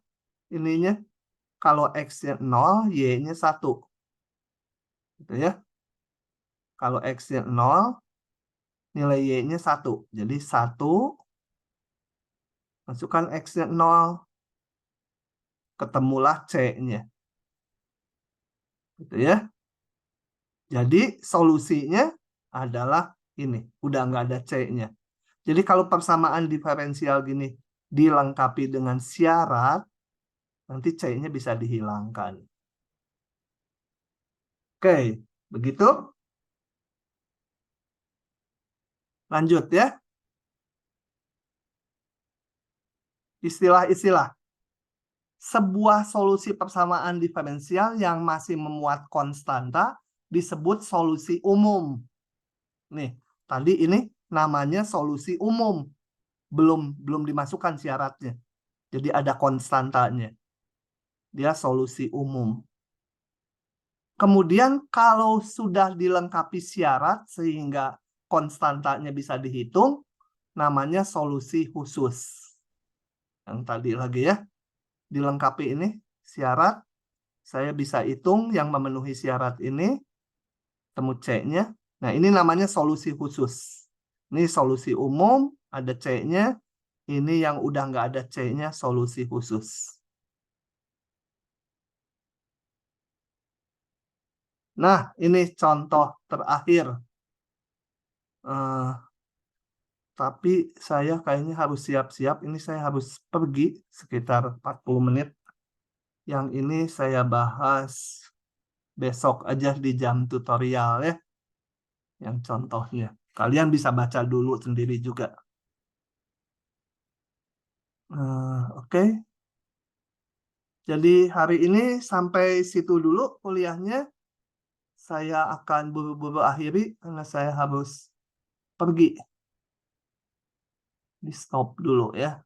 ininya. Kalau X-nya 0, Y-nya 1. Gitu ya. Kalau X-nya 0, nilai Y-nya 1. Jadi 1, masukkan X-nya 0, ketemulah C-nya. Gitu ya. Jadi solusinya adalah ini. Udah nggak ada C-nya. Jadi kalau persamaan diferensial gini dilengkapi dengan syarat, nanti C-nya bisa dihilangkan. Oke, begitu? Lanjut ya. Istilah-istilah. Sebuah solusi persamaan diferensial yang masih memuat konstanta disebut solusi umum. Nih, tadi ini namanya solusi umum. Belum dimasukkan syaratnya. Jadi ada konstantanya. Dia solusi umum. Kemudian kalau sudah dilengkapi syarat sehingga konstantanya bisa dihitung, namanya solusi khusus. Yang tadi lagi ya, dilengkapi ini syarat, saya bisa hitung yang memenuhi syarat ini, temu C-nya. Nah, ini namanya solusi khusus. Ini solusi umum, ada C-nya. Ini yang udah nggak ada C-nya, solusi khusus. Nah, ini contoh terakhir. Tapi saya kayaknya harus siap-siap. Ini saya harus pergi sekitar 40 menit. Yang ini saya bahas besok aja di jam tutorial ya. Yang contohnya. Kalian bisa baca dulu sendiri juga. Oke. Jadi hari ini sampai situ dulu kuliahnya. Saya akan buru-buru akhiri karena saya harus pergi. Di stop dulu ya.